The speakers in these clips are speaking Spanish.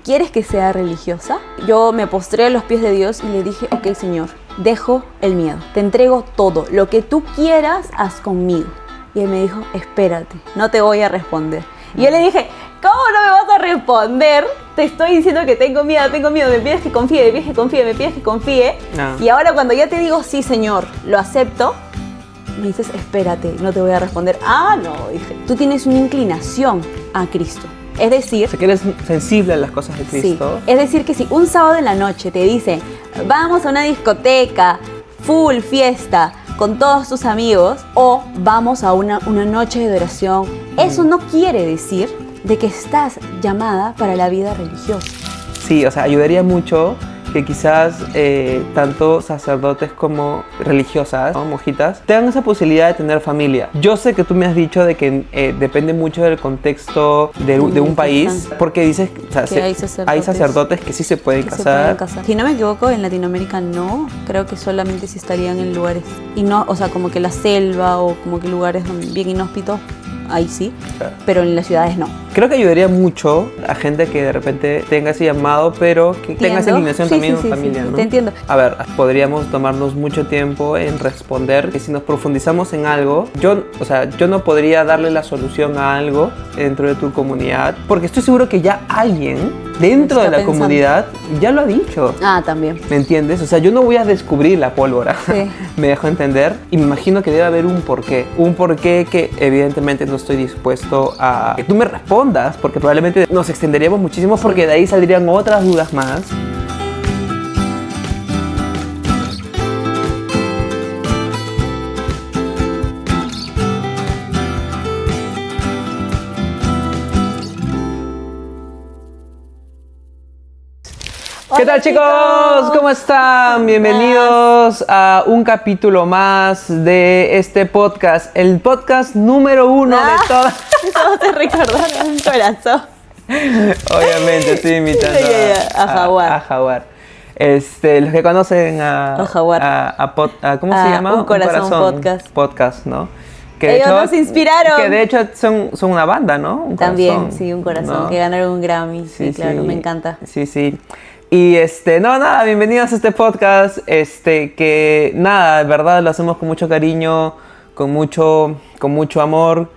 ¿Quieres que sea religiosa? Yo me postré a los pies de Dios y le dije, ok, Señor, dejo el miedo, te entrego todo, lo que tú quieras, haz conmigo. Y él me dijo, espérate, no te voy a responder. Y yo le dije, ¿cómo no me vas a responder? Te estoy diciendo que tengo miedo, me pides que confíe, me pides que confíe, me pides que confíe. No. Y ahora cuando ya te digo, sí, Señor, lo acepto, me dices, espérate, no te voy a responder. Ah, no, dije, tú tienes una inclinación a Cristo. Es decir... O sea, que eres sensible a las cosas de Cristo. Sí, es decir, que si un sábado en la noche te dicen, vamos a una discoteca, full fiesta, con todos tus amigos, o vamos a una noche de adoración, eso no quiere decir de que estás llamada para la vida religiosa. Sí, o sea, ayudaría mucho que quizás tanto sacerdotes como religiosas, ¿no? Monjitas, tengan esa posibilidad de tener familia. Yo sé que tú me has dicho de que depende mucho del contexto de un país, porque dices, o sea, que hay sacerdotes que sí se pueden casar. Si no me equivoco, en Latinoamérica no, creo que solamente si estarían en lugares, y no, o sea, como que la selva o como que lugares bien inhóspitos, ahí sí, claro. Pero en las ciudades no. Creo que ayudaría mucho a gente que de repente tenga ese llamado, pero que tenga esa inclinación también en familia, ¿no? Te entiendo. A ver, podríamos tomarnos mucho tiempo en responder, que si nos profundizamos en algo, yo no podría darle la solución a algo dentro de tu comunidad, porque estoy seguro que ya alguien dentro de la comunidad ya lo ha dicho. Ah, también. ¿Me entiendes? O sea, yo no voy a descubrir la pólvora. Sí. Me dejo entender. Y me imagino que debe haber un porqué. Un porqué que evidentemente no estoy dispuesto a que tú me respondas, porque probablemente nos extenderíamos muchísimo, porque de ahí saldrían otras dudas más. ¿Qué tal, chicos? ¿Cómo están? Bienvenidos a un capítulo más de este podcast, el podcast número 1 de todas. Eso te recordaron un corazón. Obviamente, estoy imitando a Jaguar. A Jaguar. Los que conocen a Jaguar. ¿Cómo se llama? Un corazón podcast. Podcast, ¿no? Que ellos nos inspiraron. Que de hecho son una banda, ¿no? Un También, corazón, sí, un corazón. ¿no? Que ganaron un Grammy. Sí, claro, me encanta. Sí. Y bienvenidos a este podcast, que nada, de verdad lo hacemos con mucho cariño, con mucho amor,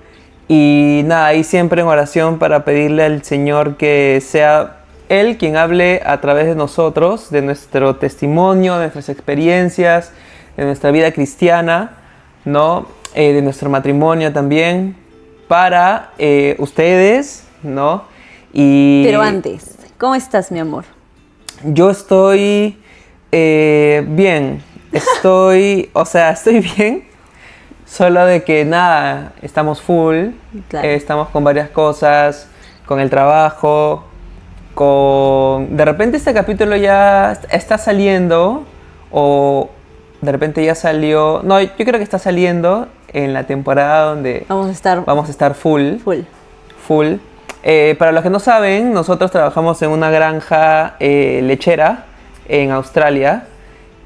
y nada, y siempre en oración para pedirle al Señor que sea Él quien hable a través de nosotros, de nuestro testimonio, de nuestras experiencias, de nuestra vida cristiana, ¿no? De nuestro matrimonio también, para ustedes, ¿no? Pero antes, ¿cómo estás, mi amor? Yo estoy bien, estoy bien, solo de que nada, estamos full, claro. Estamos con varias cosas, con el trabajo, de repente este capítulo ya está saliendo, o de repente ya salió, no, yo creo que está saliendo en la temporada donde vamos a estar full. Para los que no saben, nosotros trabajamos en una granja lechera en Australia,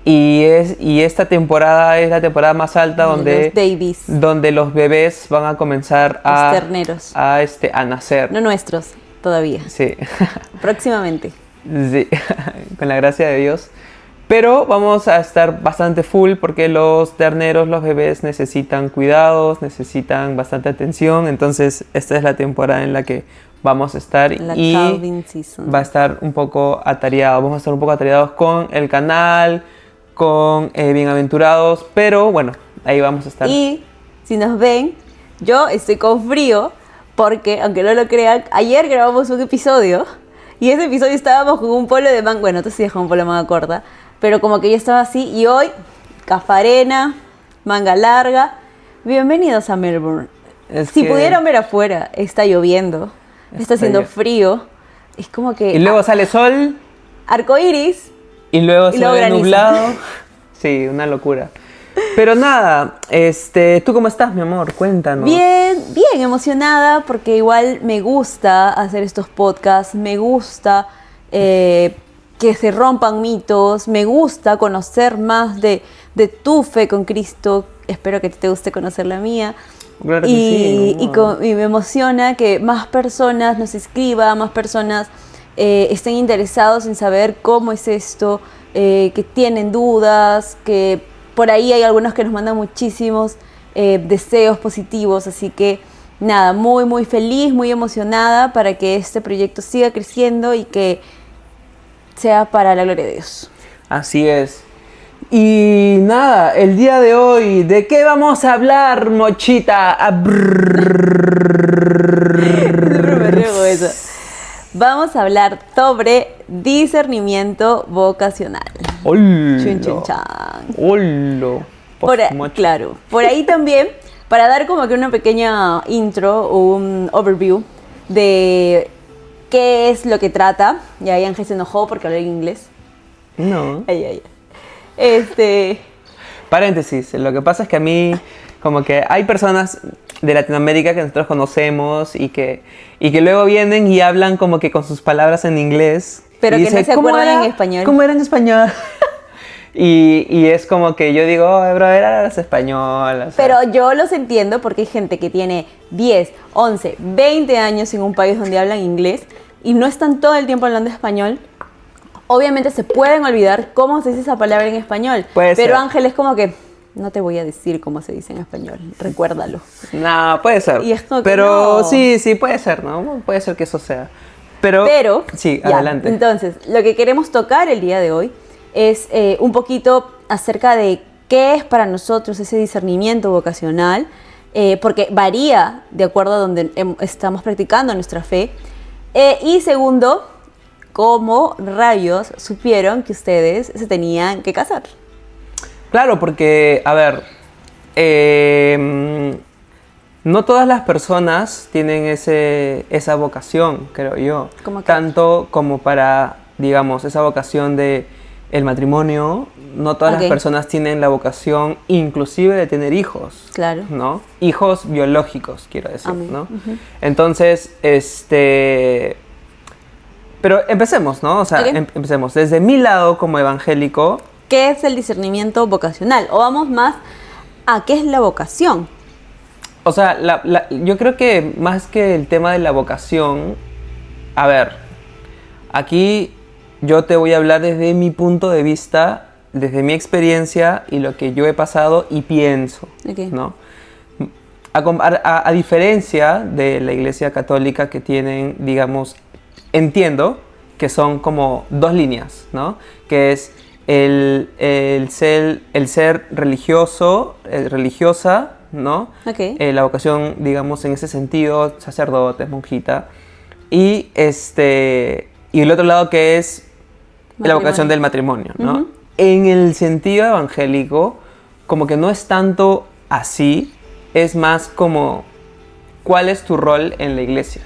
y esta temporada es la temporada más alta donde los bebés van a comenzar los terneros a nacer. No nuestros, todavía. Sí. Próximamente. Sí, con la gracia de Dios. Pero vamos a estar bastante full porque los terneros, los bebés necesitan cuidados, necesitan bastante atención. Entonces esta es la temporada en la que vamos a estar, y va a estar un poco atareado. Vamos a estar un poco atareados con el canal, con Bienaventurados, pero bueno, ahí vamos a estar. Y si nos ven, yo estoy con frío porque, aunque no lo crean, ayer grabamos un episodio y ese episodio estábamos con un polo de manga, bueno, tú sí dejas un polo de manga corta, pero como que yo estaba así, y hoy, cafarena, manga larga. Bienvenidos a Melbourne. Si pudieran ver afuera, está lloviendo. Está haciendo frío. Es como que... Y luego sale sol. Arcoíris. Y luego se ve nublado. Sí, una locura. Pero nada, ¿tú cómo estás, mi amor? Cuéntanos. Bien emocionada, porque igual me gusta hacer estos podcasts. Me gusta que se rompan mitos. Me gusta conocer más de tu fe con Cristo. Espero que te guste conocer la mía. Claro que sí, y me emociona que más personas nos escriban, más personas estén interesados en saber cómo es esto, que tienen dudas, que por ahí hay algunos que nos mandan muchísimos deseos positivos, así que nada, muy muy feliz, muy emocionada para que este proyecto siga creciendo y que sea para la gloria de Dios. Así es. Y nada, el día de hoy, ¿de qué vamos a hablar, Mochita? Me río con eso. Vamos a hablar sobre discernimiento vocacional. ¡Hola! Chun, chun, chan. ¡Hola! Claro, por ahí también, para dar como que una pequeña intro o un overview de qué es lo que trata. Y ahí Ángel se enojó porque hablé en inglés. No. Ay. Paréntesis, lo que pasa es que a mí, como que hay personas de Latinoamérica que nosotros conocemos y que luego vienen y hablan como que con sus palabras en inglés. Pero y que no se acuerdan en español. ¿Cómo era en español? y es como que yo digo, oh, bro, eras español. O sea. Pero yo los entiendo porque hay gente que tiene 10, 11, 20 años en un país donde hablan inglés y no están todo el tiempo hablando español. Obviamente se pueden olvidar cómo se dice esa palabra en español. Puede pero ser. Ángel es como que, no te voy a decir cómo se dice en español, recuérdalo. No, puede ser. Y es como que pero no. sí, puede ser, ¿no? Puede ser que eso sea. Pero sí, ya, adelante. Entonces, lo que queremos tocar el día de hoy es un poquito acerca de qué es para nosotros ese discernimiento vocacional, porque varía de acuerdo a donde estamos practicando nuestra fe. Y segundo, ¿cómo rayos supieron que ustedes se tenían que casar? Claro, porque, a ver, no todas las personas tienen esa vocación, creo yo. ¿Cómo qué? Tanto como para, digamos, esa vocación de el matrimonio, no todas Ok. las personas tienen la vocación inclusive de tener hijos. Claro. ¿No? Hijos biológicos, quiero decir, Amén. ¿no? Ujú. Entonces, pero empecemos, ¿no? O sea, Ok. empecemos. Desde mi lado como evangélico, ¿Qué es el discernimiento vocacional? O vamos más a qué es la vocación. o sea, yo creo que más que el tema de la vocación, a ver, aquí yo te voy a hablar desde mi punto de vista, desde mi experiencia y lo que yo he pasado y pienso, Ok. ¿no? A diferencia de la Iglesia Católica que tienen, digamos, entiendo que son como dos líneas, ¿no? Que es el ser religioso, religiosa, ¿no? Ok. La vocación, digamos, en ese sentido, sacerdote, monjita. Y el otro lado que es la vocación del matrimonio, ¿no? Ujú. En el sentido evangélico, como que no es tanto así, es más como cuál es tu rol en la iglesia,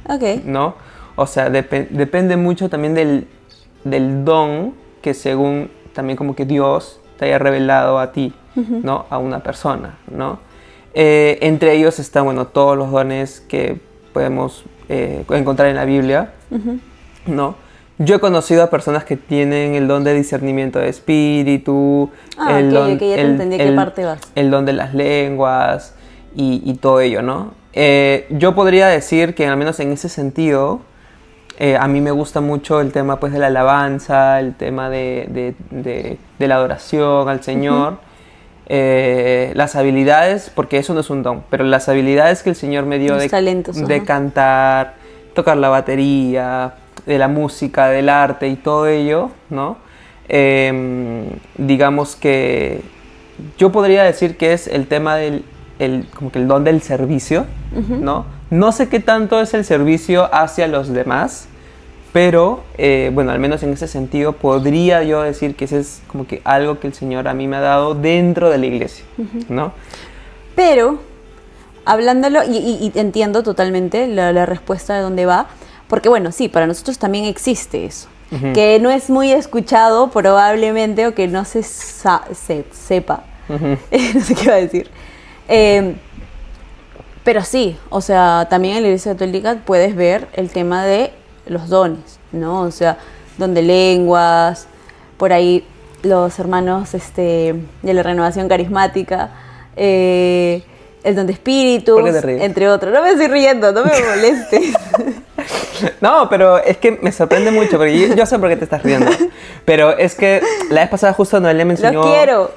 Ok. ¿no? O sea, depende mucho también del don que según también como que Dios te haya revelado a ti, ¿no? A una persona, ¿no? Entre ellos están, bueno, todos los dones que podemos encontrar en la Biblia, ¿no? Yo he conocido a personas que tienen el don de discernimiento de espíritu, Ah, el ok, don, ok, ya te entendí a qué parte vas. el don de las lenguas y todo ello, ¿no? Yo podría decir que al menos en ese sentido, a mí me gusta mucho el tema pues de la alabanza, el tema de la adoración al Señor, las habilidades, porque eso no es un don, pero las habilidades que el Señor me dio Los talentos, de ajá. cantar, tocar la batería, de la música, del arte y todo ello, ¿no? Digamos que yo podría decir que es el tema como que el don del servicio, ¿no? No sé qué tanto es el servicio hacia los demás, pero bueno, al menos en ese sentido podría yo decir que ese es como que algo que el Señor a mí me ha dado dentro de la iglesia, ¿no? Pero, hablándolo, y entiendo totalmente la respuesta de dónde va, porque bueno, sí, para nosotros también existe eso, que no es muy escuchado probablemente o que no se sepa, no sé qué iba a decir. Pero sí, o sea, también en la Iglesia Católica puedes ver el tema de los dones, ¿no? O sea, don de lenguas, por ahí los hermanos de la renovación carismática, el don de espíritus, ¿Por qué te ríes? entre otros. No me estoy riendo, no me molestes. No, pero es que me sorprende mucho, porque yo sé por qué te estás riendo. Pero es que la vez pasada justo Noelia me enseñó... ¡Lo quiero!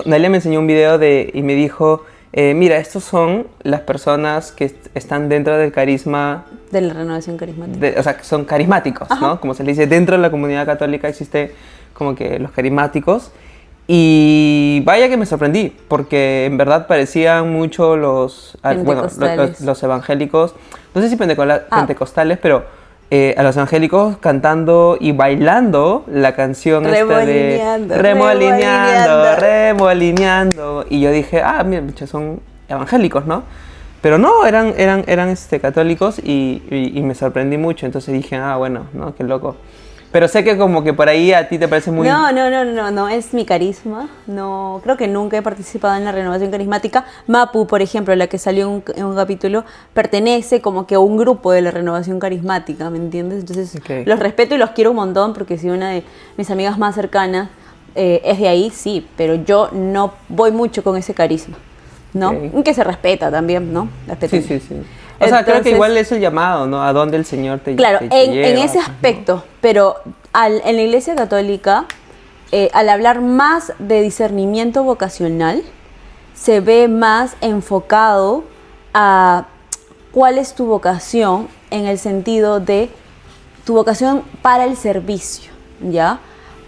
Noelia me enseñó un video y me dijo, mira, estos son las personas que están dentro del carisma... De la renovación carismática. O sea, que son carismáticos, Ajá. ¿no? Como se le dice, dentro de la comunidad católica existe como que los carismáticos. Y vaya que me sorprendí, porque en verdad parecían mucho los evangélicos, no sé si pentecostales, pero a los evangélicos cantando y bailando la canción remolineando. Y yo dije, mira, son evangélicos, ¿no? Pero no, eran católicos y me sorprendí mucho, entonces dije, bueno, ¿no? Qué loco. Pero sé que como que por ahí a ti te parece muy... No es mi carisma. No, creo que nunca he participado en la renovación carismática. Mapu, por ejemplo, la que salió en un capítulo, pertenece como que a un grupo de la renovación carismática, ¿me entiendes? Entonces los respeto y los quiero un montón, porque si una de mis amigas más cercanas es de ahí, sí, pero yo no voy mucho con ese carisma, ¿no? Que se respeta también, ¿no? Sí. O sea, creo que igual es el llamado, ¿no? A dónde el Señor te lleva. Claro, en ese aspecto, ¿no? Pero en la Iglesia Católica, al hablar más de discernimiento vocacional, se ve más enfocado a cuál es tu vocación, en el sentido de tu vocación para el servicio, ¿ya?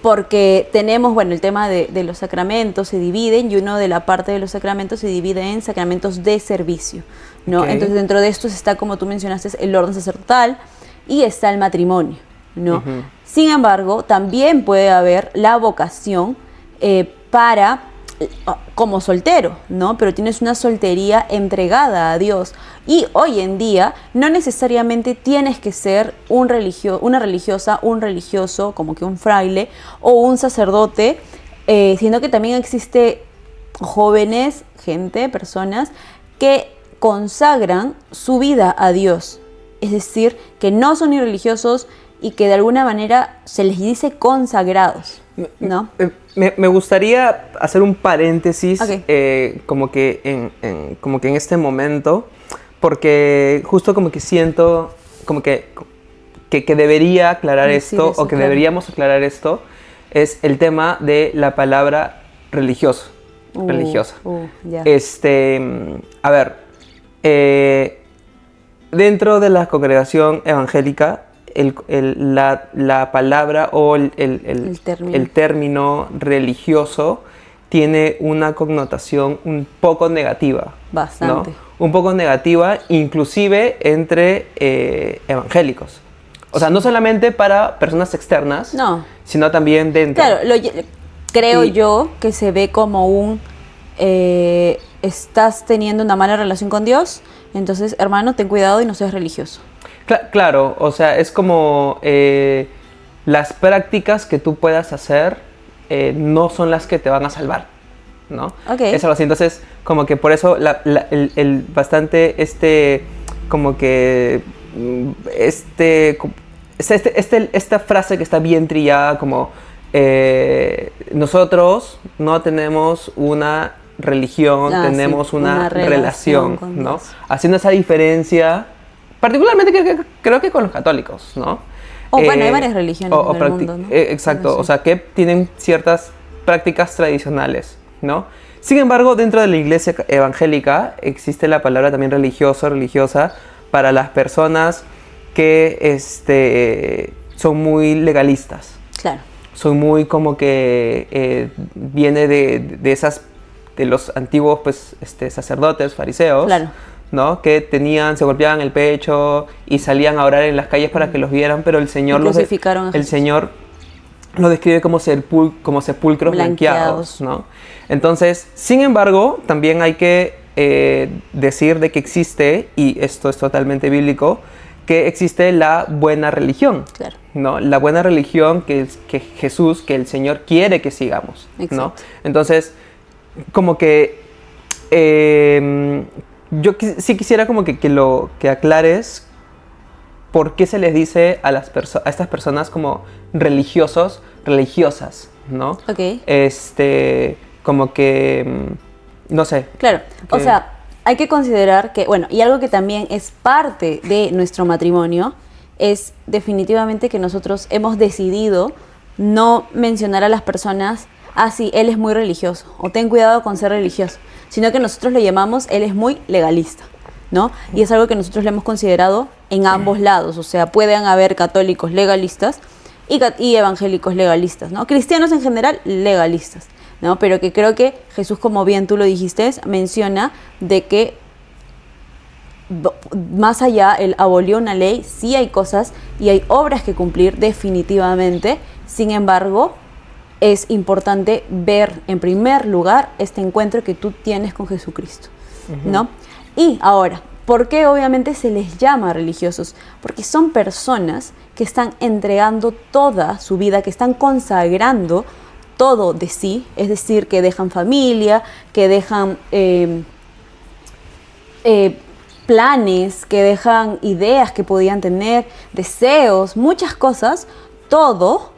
Porque tenemos, el tema de los sacramentos se dividen, y uno de la parte de los sacramentos se divide en sacramentos de servicio, ¿no? Entonces dentro de estos está, como tú mencionaste, el orden sacerdotal y está el matrimonio, ¿no? Sin embargo, también puede haber la vocación como soltero, ¿no? Pero tienes una soltería entregada a Dios. Y hoy en día no necesariamente tienes que ser una religiosa, un religioso, como que un fraile o un sacerdote, sino que también existe jóvenes, personas que consagran su vida a Dios. Es decir, que no son ni religiosos y que de alguna manera se les dice consagrados, ¿no? Me gustaría hacer un paréntesis, como que en este momento, porque justo como que siento como que debería aclarar esto, o que deberíamos aclarar esto, es el tema de la palabra religiosa. Ya. A ver, dentro de la congregación evangélica, la palabra o el término religioso tiene una connotación un poco negativa. Bastante. ¿No? Un poco negativa, inclusive entre evangélicos. O sea, no solamente para personas externas, sino también dentro. Claro, creo yo que se ve como estás teniendo una mala relación con Dios, entonces, hermano, ten cuidado y no seas religioso. Claro, o sea, es como las prácticas que tú puedas hacer no son las que te van a salvar, ¿no? Es algo así. Entonces, como que por eso esta frase que está bien trillada, como nosotros no tenemos una religión, tenemos una relación, ¿no? Dios. Haciendo esa diferencia, particularmente creo que con los católicos, ¿no? Hay varias religiones en el mundo, ¿no? Exacto, o sea, que tienen ciertas prácticas tradicionales, ¿no? Sin embargo, dentro de la iglesia evangélica existe la palabra también religiosa, para las personas que son muy legalistas. Claro. Son muy como que viene de los antiguos sacerdotes, fariseos. Claro. ¿No? Que se golpeaban el pecho y salían a orar en las calles para que los vieran, pero el Señor los describe como sepulcros blanqueados, ¿no? Entonces, sin embargo, también hay que decir de que existe, y esto es totalmente bíblico, que existe la buena religión, claro, ¿no? La buena religión que Jesús, que el Señor quiere que sigamos, ¿no? Entonces, como que yo sí quisiera como que aclares por qué se les dice a estas personas como religiosas, ¿no? Como que, no sé. Claro, o sea, hay que considerar que, y algo que también es parte de nuestro matrimonio es definitivamente que nosotros hemos decidido no mencionar a las personas, ah, sí, él es muy religioso, o ten cuidado con ser religioso, sino que nosotros le llamamos, él es muy legalista, ¿no? Y es algo que nosotros le hemos considerado en ambos lados, o sea, pueden haber católicos legalistas y evangélicos legalistas, ¿no? Cristianos en general legalistas, ¿no? Pero que creo que Jesús, como bien tú lo dijiste, menciona de que más allá, él abolió una ley, sí hay cosas y hay obras que cumplir definitivamente. Sin embargo, es importante ver en primer lugar este encuentro que tú tienes con Jesucristo, ¿no? Y ahora, ¿por qué obviamente se les llama religiosos? Porque son personas que están entregando toda su vida, que están consagrando todo de sí, es decir, que dejan familia, que dejan planes, que dejan ideas que podían tener, deseos, muchas cosas, todo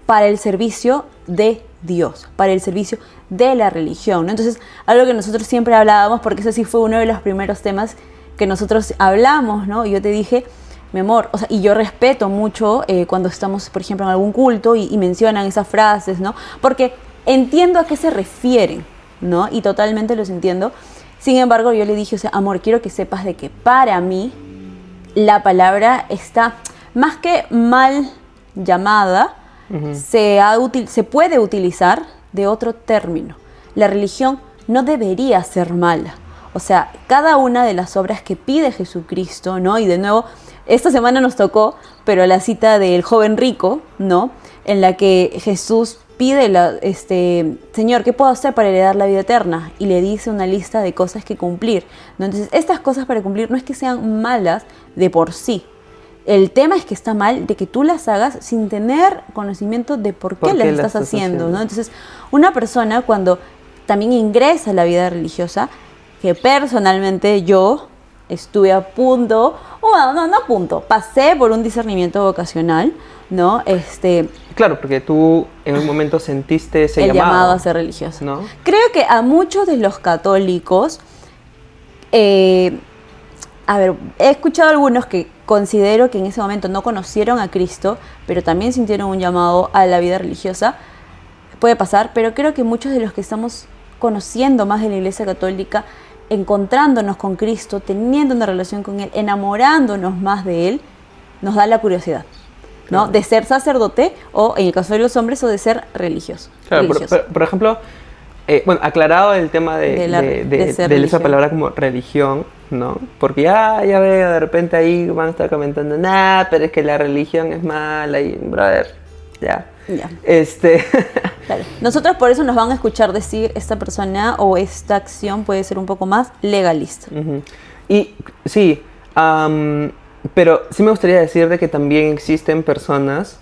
para el servicio de Dios, para el servicio de la religión, ¿no? Entonces, algo que nosotros siempre hablábamos, porque eso sí fue uno de los primeros temas que nosotros hablamos, ¿no? Y yo te dije, mi amor, o sea, y yo respeto mucho cuando estamos, por ejemplo, en algún culto y mencionan esas frases, ¿no? Porque entiendo a qué se refieren, ¿no? Y totalmente los entiendo. Sin embargo, yo le dije, o sea, amor, quiero que sepas de que para mí la palabra está más que mal llamada, se puede utilizar de otro término. La religión no debería ser mala. O sea, cada una de las obras que pide Jesucristo, ¿no? Y de nuevo, esta semana nos tocó, pero la cita del joven rico, ¿no? En la que Jesús pide, Señor, ¿qué puedo hacer para heredar la vida eterna? Y le dice una lista de cosas que cumplir, ¿no? Entonces, estas cosas para cumplir no es que sean malas de por sí. El tema es que está mal de que tú las hagas sin tener conocimiento de por qué las estás haciendo, ¿no? Entonces, una persona cuando también ingresa a la vida religiosa, que personalmente yo estuve a punto, bueno, no a punto, pasé por un discernimiento vocacional, ¿no? Claro, porque tú en un momento sentiste ese llamado a ser religioso, ¿no? Creo que a muchos de los católicos, a ver, he escuchado algunos que considero que en ese momento no conocieron a Cristo, pero también sintieron un llamado a la vida religiosa. Puede pasar, pero creo que muchos de los que estamos conociendo más de la Iglesia Católica, encontrándonos con Cristo, teniendo una relación con Él, enamorándonos más de Él, nos da la curiosidad, ¿no? Claro. De ser sacerdote o, en el caso de los hombres, o de ser religioso. Claro, por ejemplo, bueno, aclarado el tema de esa palabra como religión, ¿no? Porque ya veo, de repente ahí van a estar comentando, nah, pero es que la religión es mala y, brother, ya. Claro. Nosotros por eso nos van a escuchar decir esta persona o esta acción puede ser un poco más legalista. Y sí, pero sí me gustaría decir de que también existen personas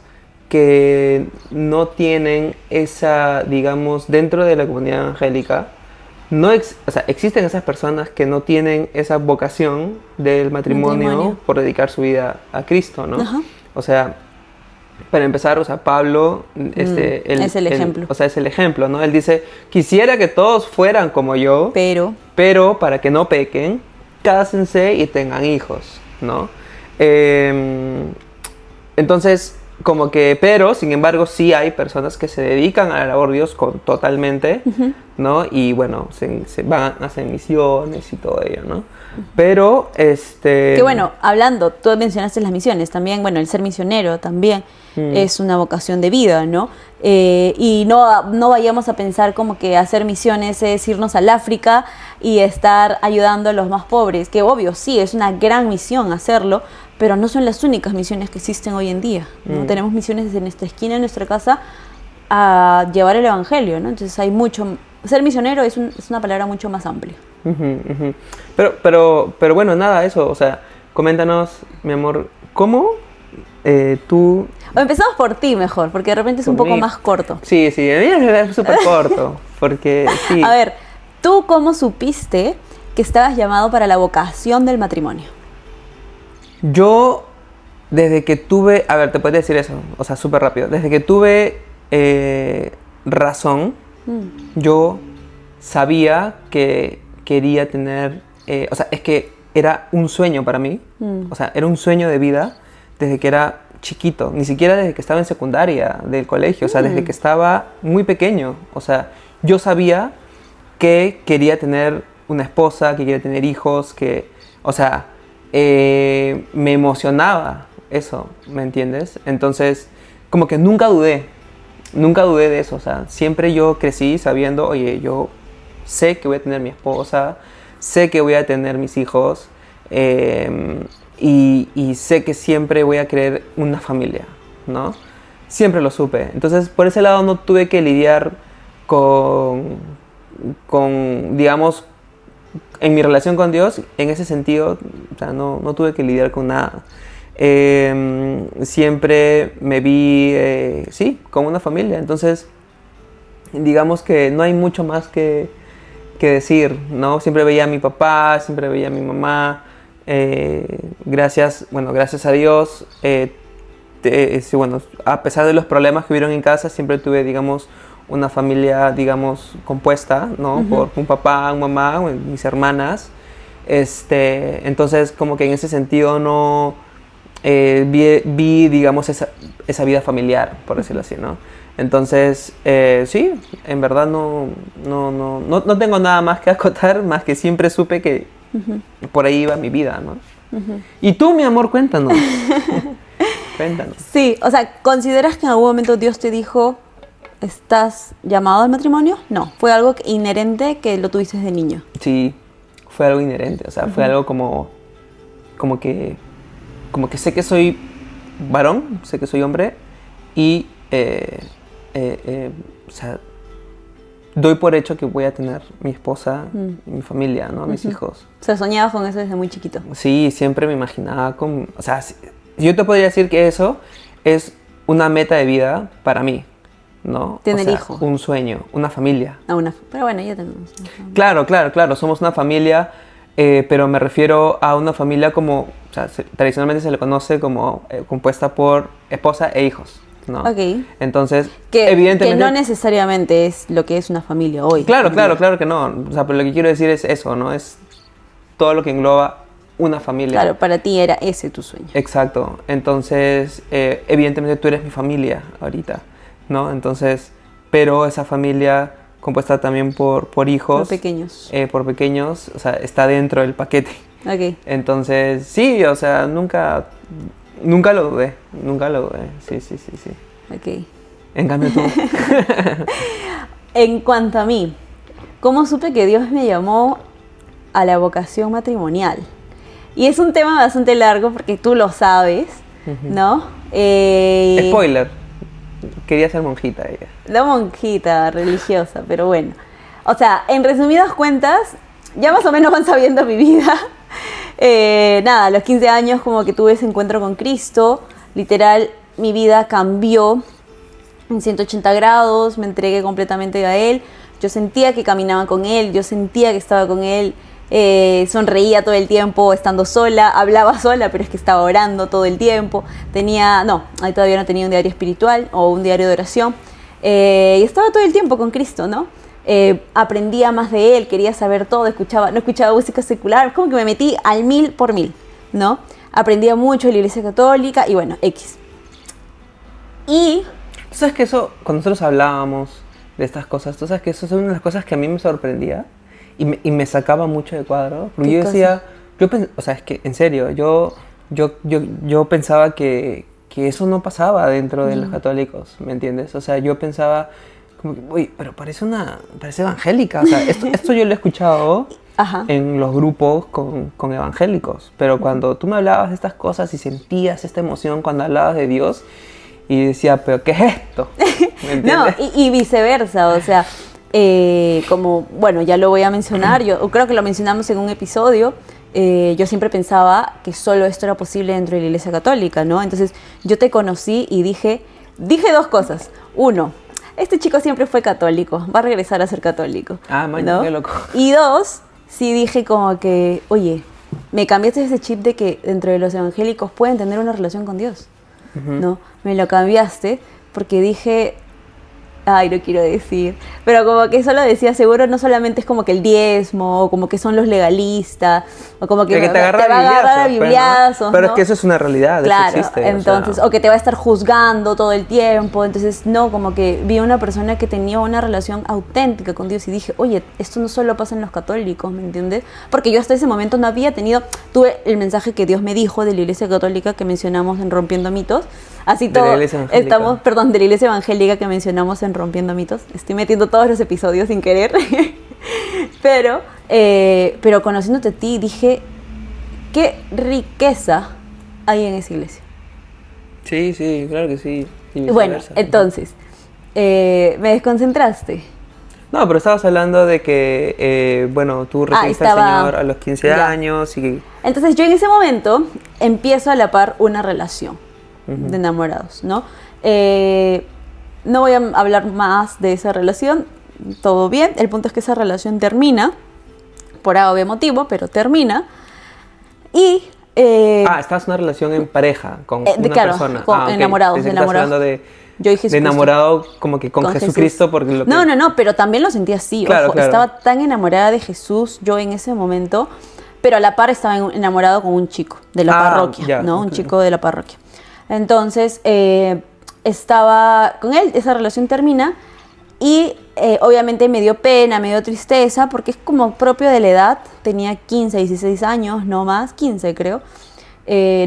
que no tienen esa, digamos, dentro de la comunidad evangélica, o sea, existen esas personas que no tienen esa vocación del matrimonio por dedicar su vida a Cristo, ¿no? Ajá. O sea, para empezar, o sea, Pablo es el ejemplo. O sea, es el ejemplo, ¿no? Él dice, quisiera que todos fueran como yo, pero para que no pequen, cásense y tengan hijos, ¿no? Entonces, como que, pero, sin embargo, sí hay personas que se dedican a la labor de Dios totalmente, ¿no? Y bueno, se van, hacen misiones y todo ello, ¿no? Pero, Que bueno, hablando, tú mencionaste las misiones, también, bueno, el ser misionero también es una vocación de vida, ¿no? Y no vayamos a pensar como que hacer misiones es irnos al África y estar ayudando a los más pobres, que obvio, sí, es una gran misión hacerlo, pero no son las únicas misiones que existen hoy en día, ¿no? Tenemos misiones desde nuestra esquina, en nuestra casa, a llevar el evangelio, ¿no? Entonces hay mucho. Ser misionero es una palabra mucho más amplia. Pero bueno, nada, eso, o sea, coméntanos, mi amor, ¿cómo tú...? Empezamos por ti mejor, porque de repente es un poco más corto. Sí, a mí es súper corto, porque sí. A ver, ¿tú cómo supiste que estabas llamado para la vocación del matrimonio? Yo, desde que tuve... A ver, te podría decir eso, o sea, súper rápido. Desde que tuve razón, yo sabía que quería tener... o sea, es que era un sueño para mí. O sea, era un sueño de vida desde que era chiquito, ni siquiera desde que estaba en secundaria del colegio, o sea, desde que estaba muy pequeño. O sea, yo sabía que quería tener una esposa, que quería tener hijos, que, o sea, me emocionaba eso, ¿me entiendes? Entonces, como que nunca dudé de eso, o sea, siempre yo crecí sabiendo, oye, yo sé que voy a tener mi esposa, sé que voy a tener mis hijos, y sé que siempre voy a querer una familia, ¿no? Siempre lo supe. Entonces, por ese lado no tuve que lidiar digamos, en mi relación con Dios, en ese sentido, o sea, no tuve que lidiar con nada. Siempre me vi, sí, como una familia. Entonces, digamos que no hay mucho más que decir, ¿no? Siempre veía a mi papá, siempre veía a mi mamá. Gracias a Dios, sí, bueno, a pesar de los problemas que hubieron en casa, siempre tuve, digamos, una familia, digamos, compuesta, ¿no? Por un papá, una mamá, mis hermanas. Entonces, como que en ese sentido no vi, digamos, esa vida familiar, por decirlo así, ¿no? Entonces, sí, en verdad no tengo nada más que acotar, más que siempre supe que por ahí iba mi vida, ¿no? Y tú, mi amor, cuéntanos. Cuéntanos. Sí, o sea, ¿consideras que en algún momento Dios te dijo, ¿estás llamado al matrimonio? No, fue algo inherente que lo tuviste desde niño. Sí, fue algo inherente, o sea, fue algo como que sé que soy varón, sé que soy hombre y, o sea, doy por hecho que voy a tener mi esposa, mi familia, ¿no? Mis hijos. O sea, soñabas con eso desde muy chiquito. Sí, siempre me imaginaba con... O sea, yo te podría decir que eso es una meta de vida para mí, ¿no? Tener o sea, hijos. Un sueño, una familia. Pero bueno, ya tenemos una familia. Claro, somos una familia, pero me refiero a una familia como... O sea, tradicionalmente se le conoce como compuesta por esposa e hijos, ¿no? Ok. Entonces, Que evidentemente... no necesariamente es lo que es una familia hoy. Claro que no. O sea, pero lo que quiero decir es eso, ¿no? Es todo lo que engloba una familia. Claro, para ti era ese tu sueño. Exacto. Entonces, evidentemente tú eres mi familia ahorita, ¿no? Entonces, pero esa familia compuesta también por hijos. Por pequeños. O sea, está dentro del paquete. Ok. Entonces, sí, o sea, nunca lo dudé. Sí. Ok. En cambio tú. En cuanto a mí, ¿cómo supe que Dios me llamó a la vocación matrimonial? Y es un tema bastante largo porque tú lo sabes, ¿no? Spoiler. Quería ser monjita ella. La monjita religiosa, pero bueno. O sea, en resumidas cuentas, ya más o menos van sabiendo mi vida. Nada, a los 15 años como que tuve ese encuentro con Cristo. Literal, mi vida cambió en 180 grados, me entregué completamente a Él. Yo sentía que caminaba con Él, yo sentía que estaba con Él. Sonreía todo el tiempo estando sola, hablaba sola, pero es que estaba orando todo el tiempo. Ahí todavía no tenía un diario espiritual o un diario de oración. Y estaba todo el tiempo con Cristo, ¿no? Aprendía más de Él, quería saber todo, no escuchaba música secular, como que me metí al 1000%, ¿no? Aprendía mucho de la Iglesia Católica y bueno, X. Y... ¿Tú sabes que eso, cuando nosotros hablábamos de estas cosas, tú sabes que eso es una de las cosas que a mí me sorprendía? Y me sacaba mucho de cuadro. Porque yo decía, o sea, es que en serio, yo pensaba que eso no pasaba dentro de los católicos, ¿me entiendes? O sea, yo pensaba, como que, uy, pero parece evangélica. O sea, esto yo lo he escuchado en los grupos con evangélicos. Pero cuando tú me hablabas de estas cosas y sentías esta emoción cuando hablabas de Dios, y decía, ¿pero qué es esto? ¿Me entiendes? No, y viceversa, o sea... como, bueno, ya lo voy a mencionar, yo creo que lo mencionamos en un episodio, yo siempre pensaba que solo esto era posible dentro de la Iglesia Católica, ¿no? Entonces yo te conocí y dije dos cosas. Uno, este chico siempre fue católico, va a regresar a ser católico. ¿No? Qué loco. Y dos, sí dije como que, oye, me cambiaste ese chip de que dentro de los evangélicos pueden tener una relación con Dios, ¿no? Me lo cambiaste porque dije... Ay, no quiero decir. Pero como que solo decía, seguro no solamente es como que el diezmo, o como que son los legalistas, o como que De que te va a agarrar a bibliazos, pero ¿no? es que eso es una realidad, Claro, eso existe. entonces, o que te va a estar juzgando todo el tiempo. Entonces, no, como que vi a una persona que tenía una relación auténtica con Dios y dije, oye, esto no solo pasa en los católicos, ¿me entiendes? Porque yo hasta ese momento no había tuve el mensaje que Dios me dijo de la Iglesia Católica que mencionamos en Rompiendo Mitos. Así De la todo, Iglesia Evangélica. de la Iglesia Evangélica que mencionamos en Rompiendo Mitos. Estoy metiendo todos los episodios sin querer. Pero conociéndote a ti, dije, qué riqueza hay en esa iglesia. Sí, sí, claro que sí. Y Bueno, viceversa. entonces, me desconcentraste. No, pero estabas hablando de que, bueno, tú recibiste al Señor a los 15 ya. años y... Entonces yo en ese momento empiezo a la par una relación de enamorados, ¿no? No voy a hablar más de esa relación, todo bien. El punto es que esa relación termina, por obvio motivo, pero termina. Y... estabas en una relación en pareja con una claro, persona. con Ok. enamorados, Pensé que enamorados. estabas hablando Yo dije de enamorado como que con Jesucristo Jesús. porque lo que... No, pero también lo sentía así. Claro, Ojo, claro. estaba tan enamorada de Jesús yo en ese momento, pero a la par estaba enamorado con un chico de la parroquia, ya, ¿no? Un ok. chico de la parroquia. Entonces, estaba con él, esa relación termina y obviamente me dio pena, me dio tristeza, porque es como propio de la edad, tenía 15, 16 años, no más, 15 creo.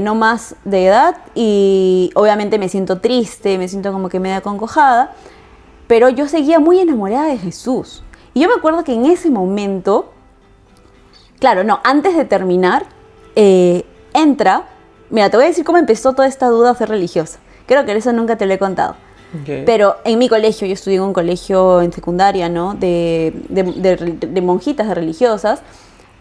No más de edad y obviamente me siento triste, me siento como que media acongojada, pero yo seguía muy enamorada de Jesús. Y yo me acuerdo que en ese momento, claro, no, antes de terminar, entra, mira, te voy a decir cómo empezó toda esta duda a ser religiosa. Creo que eso nunca te lo he contado. Ok. Pero en mi colegio, yo estudié en un colegio en secundaria, ¿no? De monjitas, de religiosas.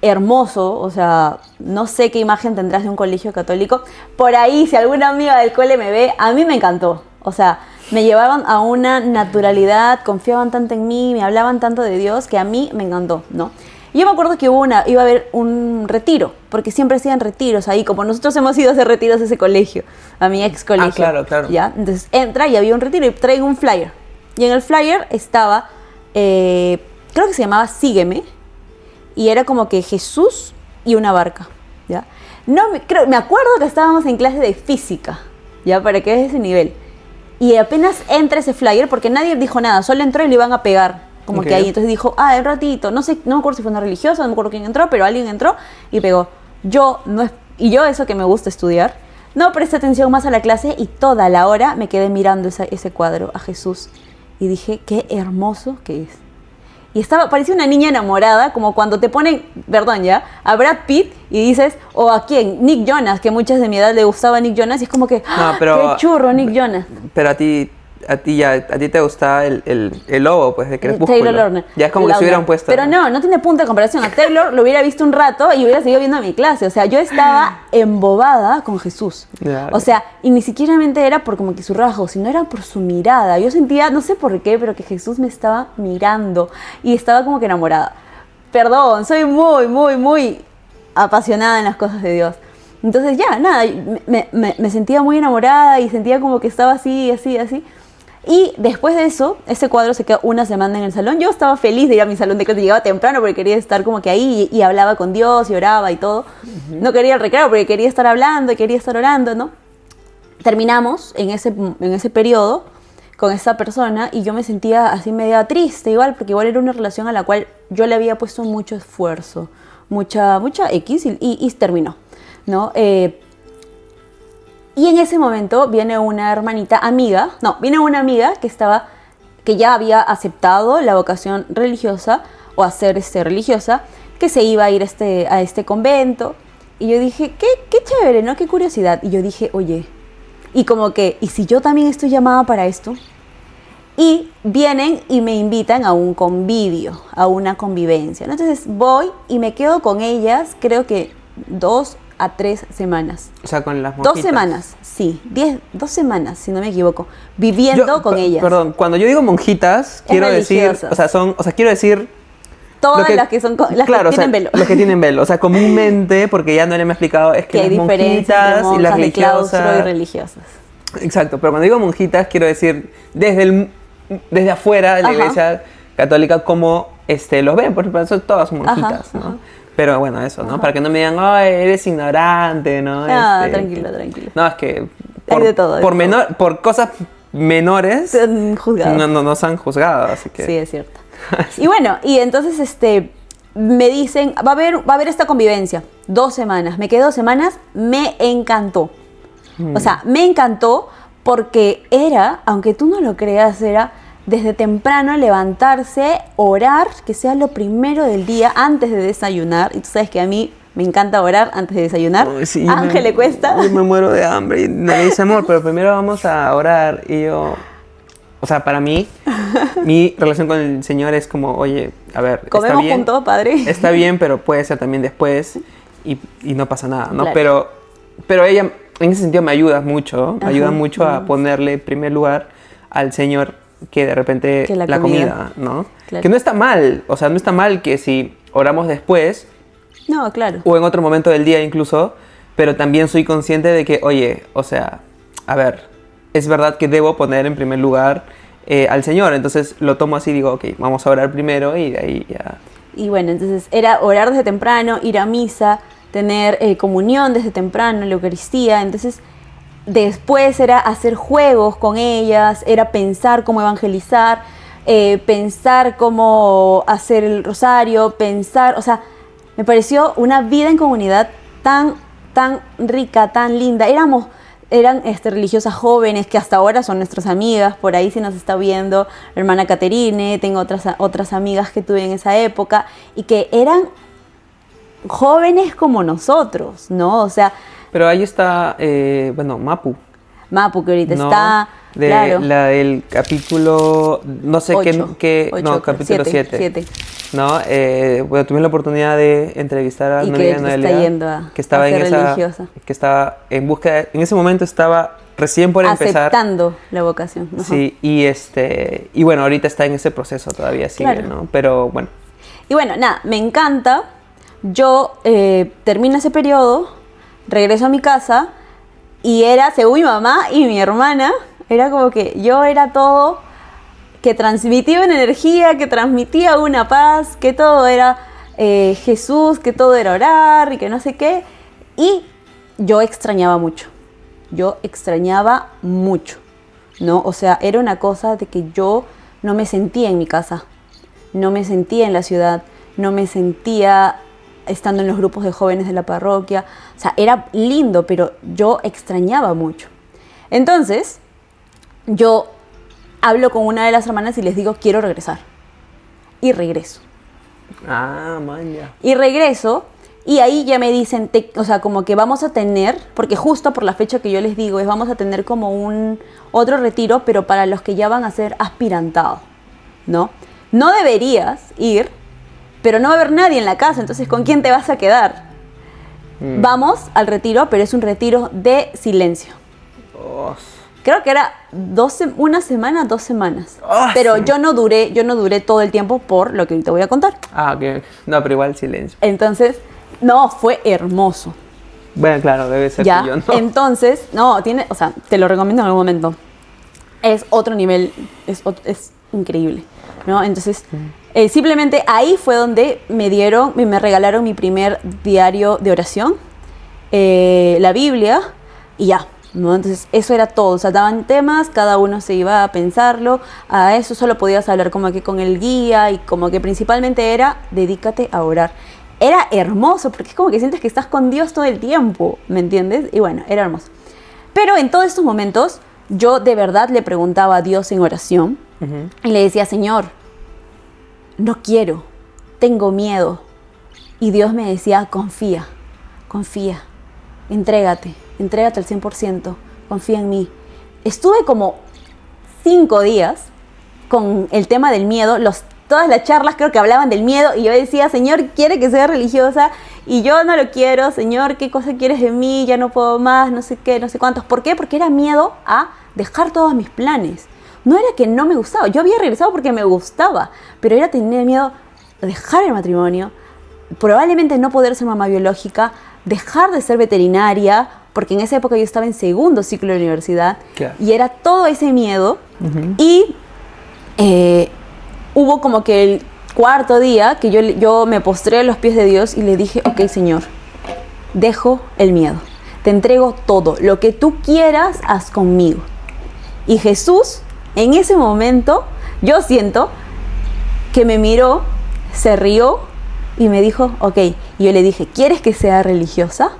Hermoso, o sea, no sé qué imagen tendrás de un colegio católico. Por ahí, si alguna amiga del cole me ve, a mí me encantó. O sea, me llevaban a una naturalidad, confiaban tanto en mí, me hablaban tanto de Dios, que a mí me encantó, ¿no? Y yo me acuerdo que iba a haber un retiro, porque siempre hacían retiros ahí, como nosotros hemos ido a hacer retiros a ese colegio, a mi ex colegio. Claro, claro. ¿Ya? Entonces entra y había un retiro y traigo un flyer. Y en el flyer estaba, creo que se llamaba Sígueme, y era como que Jesús y una barca, ¿ya? No, me acuerdo que estábamos en clase de física, ¿ya? Para que veas ese nivel. Y apenas entra ese flyer, porque nadie dijo nada, solo entró y le iban a pegar, como Ok. que ahí. Entonces dijo, un ratito, no sé, no me acuerdo si fue una religiosa, no me acuerdo quién entró, pero alguien entró y pegó. Y yo, eso que me gusta estudiar, no presté atención más a la clase y toda la hora me quedé mirando ese cuadro, a Jesús. Y dije, qué hermoso que es. Y parecía una niña enamorada, como cuando te ponen, perdón ya, a Brad Pitt y dices, o a quién, Nick Jonas, que muchas de mi edad le gustaba Nick Jonas, y es como que, No, pero- qué churro Nick Jonas. Pero a ti te gustaba el lobo, pues, de Crepúsculo. Taylor Lautner. Ya es como que se hubieran puesto... Pero no tiene punto de comparación. A Taylor lo hubiera visto un rato y hubiera seguido viendo mi clase. O sea, yo estaba embobada con Jesús. Ya, O sea, y ni siquiera era por como que su rasgo, sino era por su mirada. Yo sentía, no sé por qué, pero que Jesús me estaba mirando y estaba como que enamorada. Perdón, soy muy, muy, muy apasionada en las cosas de Dios. Entonces ya, nada, me sentía muy enamorada y sentía como que estaba así, así, así. Y después de eso, ese cuadro se quedó una semana en el salón. Yo estaba feliz de ir a mi salón de clase, llegaba temprano porque quería estar como que ahí y hablaba con Dios y oraba y todo. No quería el recreo porque quería estar hablando y quería estar orando, ¿no? Terminamos en ese periodo con esa persona y yo me sentía así media triste igual, porque igual era una relación a la cual yo le había puesto mucho esfuerzo, mucha X y terminó, ¿no? Y en ese momento viene una amiga que ya había aceptado la vocación religiosa o a ser religiosa, que se iba a ir a este convento. Y yo dije, qué chévere, ¿no? Qué curiosidad. Y yo dije, oye, y como que, ¿y si yo también estoy llamada para esto? Y vienen y me invitan a un convivio, a una convivencia, ¿no? Entonces voy y me quedo con ellas, creo que 2 a 3 semanas. O sea, con las monjitas. 2 semanas, sí, 2 semanas, si no me equivoco, viviendo con ellas. Perdón, cuando yo digo monjitas, quiero decir, religiosas. quiero decir... Todas las que son, las claro, que tienen velo. Los que tienen velo. O sea, comúnmente, porque ya no le me ha explicado, es que Que hay las diferencia entre monjitas y las monjas de claustro y religiosas... religiosas. Exacto, pero cuando digo monjitas, quiero decir desde desde afuera de la Ajá. iglesia católica cómo los ven, por ejemplo, son todas monjitas, Ajá, ¿no? ajá. Pero bueno, eso, ¿no? Ajá. Para que no me digan, ay, eres ignorante, ¿no? Ah, tranquilo, tranquilo. No, es que Hay de todo, hay por, de todo. por cosas menores Son juzgados. no nos han juzgado, así que... Sí, es cierto. Y bueno, y entonces me dicen, va a haber esta convivencia, 2 semanas. Me quedé 2 semanas, me encantó. O sea, me encantó porque era, aunque tú no lo creas, era desde temprano levantarse, orar, que sea lo primero del día antes de desayunar. Y tú sabes que a mí me encanta orar antes de desayunar. Ay, sí, a Ángel le cuesta. Yo me muero de hambre y me dice, amor, pero primero vamos a orar. Y yo, o sea, para mí, mi relación con el Señor es como, oye, a ver, Comemos está bien, juntos, padre. está bien, pero puede ser también después y no pasa nada, ¿no? Claro. Pero ella, en ese sentido, me ayuda mucho, Ajá, a ponerle en primer lugar al Señor que de repente Que la la comida. comida, ¿no? Claro. Que no está mal, o sea, no está mal que si oramos después No, claro. o en otro momento del día incluso, pero también soy consciente de que, oye, o sea, a ver, es verdad que debo poner en primer lugar al Señor, entonces lo tomo así y digo, ok, vamos a orar primero y de ahí ya. Y bueno, entonces era orar desde temprano, ir a misa, tener comunión desde temprano, la Eucaristía. Entonces, después era hacer juegos con ellas, era pensar cómo evangelizar, pensar cómo hacer el rosario, pensar, o sea, me pareció una vida en comunidad tan rica, tan linda. Eran religiosas jóvenes que hasta ahora son nuestras amigas, por ahí si nos está viendo la hermana Caterine, tengo otras amigas que tuve en esa época y que eran jóvenes como nosotros, ¿no? O sea, Pero ahí está, bueno, Mapu, Mapu que ahorita ¿no? está, De claro. la del capítulo, no sé qué, no, capítulo 7. 7. ¿No? Bueno, tuve la oportunidad de entrevistar a Y que Noelia está Noelia, yendo a que estaba ser en esa, religiosa. que estaba en búsqueda, en ese momento estaba recién por empezar. Aceptando la vocación. Ajá. Sí, y bueno, ahorita está en ese proceso todavía, sigue, Claro. ¿no? Pero bueno. Y bueno, nada, me encanta. Yo termino ese periodo, regreso a mi casa y era, según mi mamá y mi hermana, era como que yo era todo que transmitía una energía, que transmitía una paz, que todo era Jesús, que todo era orar y que no sé qué. Y yo extrañaba mucho, ¿no? O sea, era una cosa de que yo no me sentía en mi casa, no me sentía en la ciudad, no me sentía estando en los grupos de jóvenes de la parroquia. O sea, era lindo, pero yo extrañaba mucho. Entonces, yo hablo con una de las hermanas y les digo, quiero regresar. Y regreso. Ah, man, ya. Y regreso, y ahí ya me dicen, o sea, como que vamos a tener, porque justo por la fecha que yo les digo, vamos a tener como otro retiro, pero para los que ya van a ser aspirantados, ¿no? No deberías ir, pero no va a haber nadie en la casa, entonces ¿con quién te vas a quedar? Vamos al retiro, pero es un retiro de silencio. Oh, Creo que era 2 semanas. Ah, Pero sí. yo no duré todo el tiempo por lo que ahorita voy a contar. Ah, ok. No, pero igual silencio. Entonces, no, fue hermoso. Bueno, claro, debe ser Ya, que yo no. entonces, o sea, te lo recomiendo en algún momento. Es otro nivel, es increíble, ¿no? Entonces, simplemente ahí fue donde me regalaron mi primer diario de oración, la Biblia, y ya, ¿no? Entonces, eso era todo. O sea, daban temas, cada uno se iba a pensarlo. A eso solo podías hablar como que con el guía y como que principalmente era, dedícate a orar. Era hermoso, porque es como que sientes que estás con Dios todo el tiempo, ¿me entiendes? Y bueno, era hermoso. Pero en todos estos momentos, yo de verdad le preguntaba a Dios en oración, y le decía, Señor, no quiero, tengo miedo. Y Dios me decía, confía, entrégate al 100%, confía en mí. Estuve como 5 días con el tema del miedo, todas las charlas creo que hablaban del miedo, y yo decía, Señor, quiere que sea religiosa, y yo no lo quiero, Señor, ¿qué cosa quieres de mí? Ya no puedo más, no sé qué, no sé cuántos. ¿Por qué? Porque era miedo a dejar todos mis planes. No era que no me gustaba, yo había regresado porque me gustaba, pero era tener miedo a dejar el matrimonio, probablemente no poder ser mamá biológica, dejar de ser veterinaria, porque en esa época yo estaba en 2º ciclo de universidad, Claro. y era todo ese miedo, y hubo como que el cuarto día que yo me postré a los pies de Dios y le dije, ok, Señor, dejo el miedo. Te entrego todo. Lo que tú quieras, haz conmigo. Y Jesús, en ese momento, yo siento que me miró, se rió y me dijo, ok. Y yo le dije, ¿quieres que sea religiosa?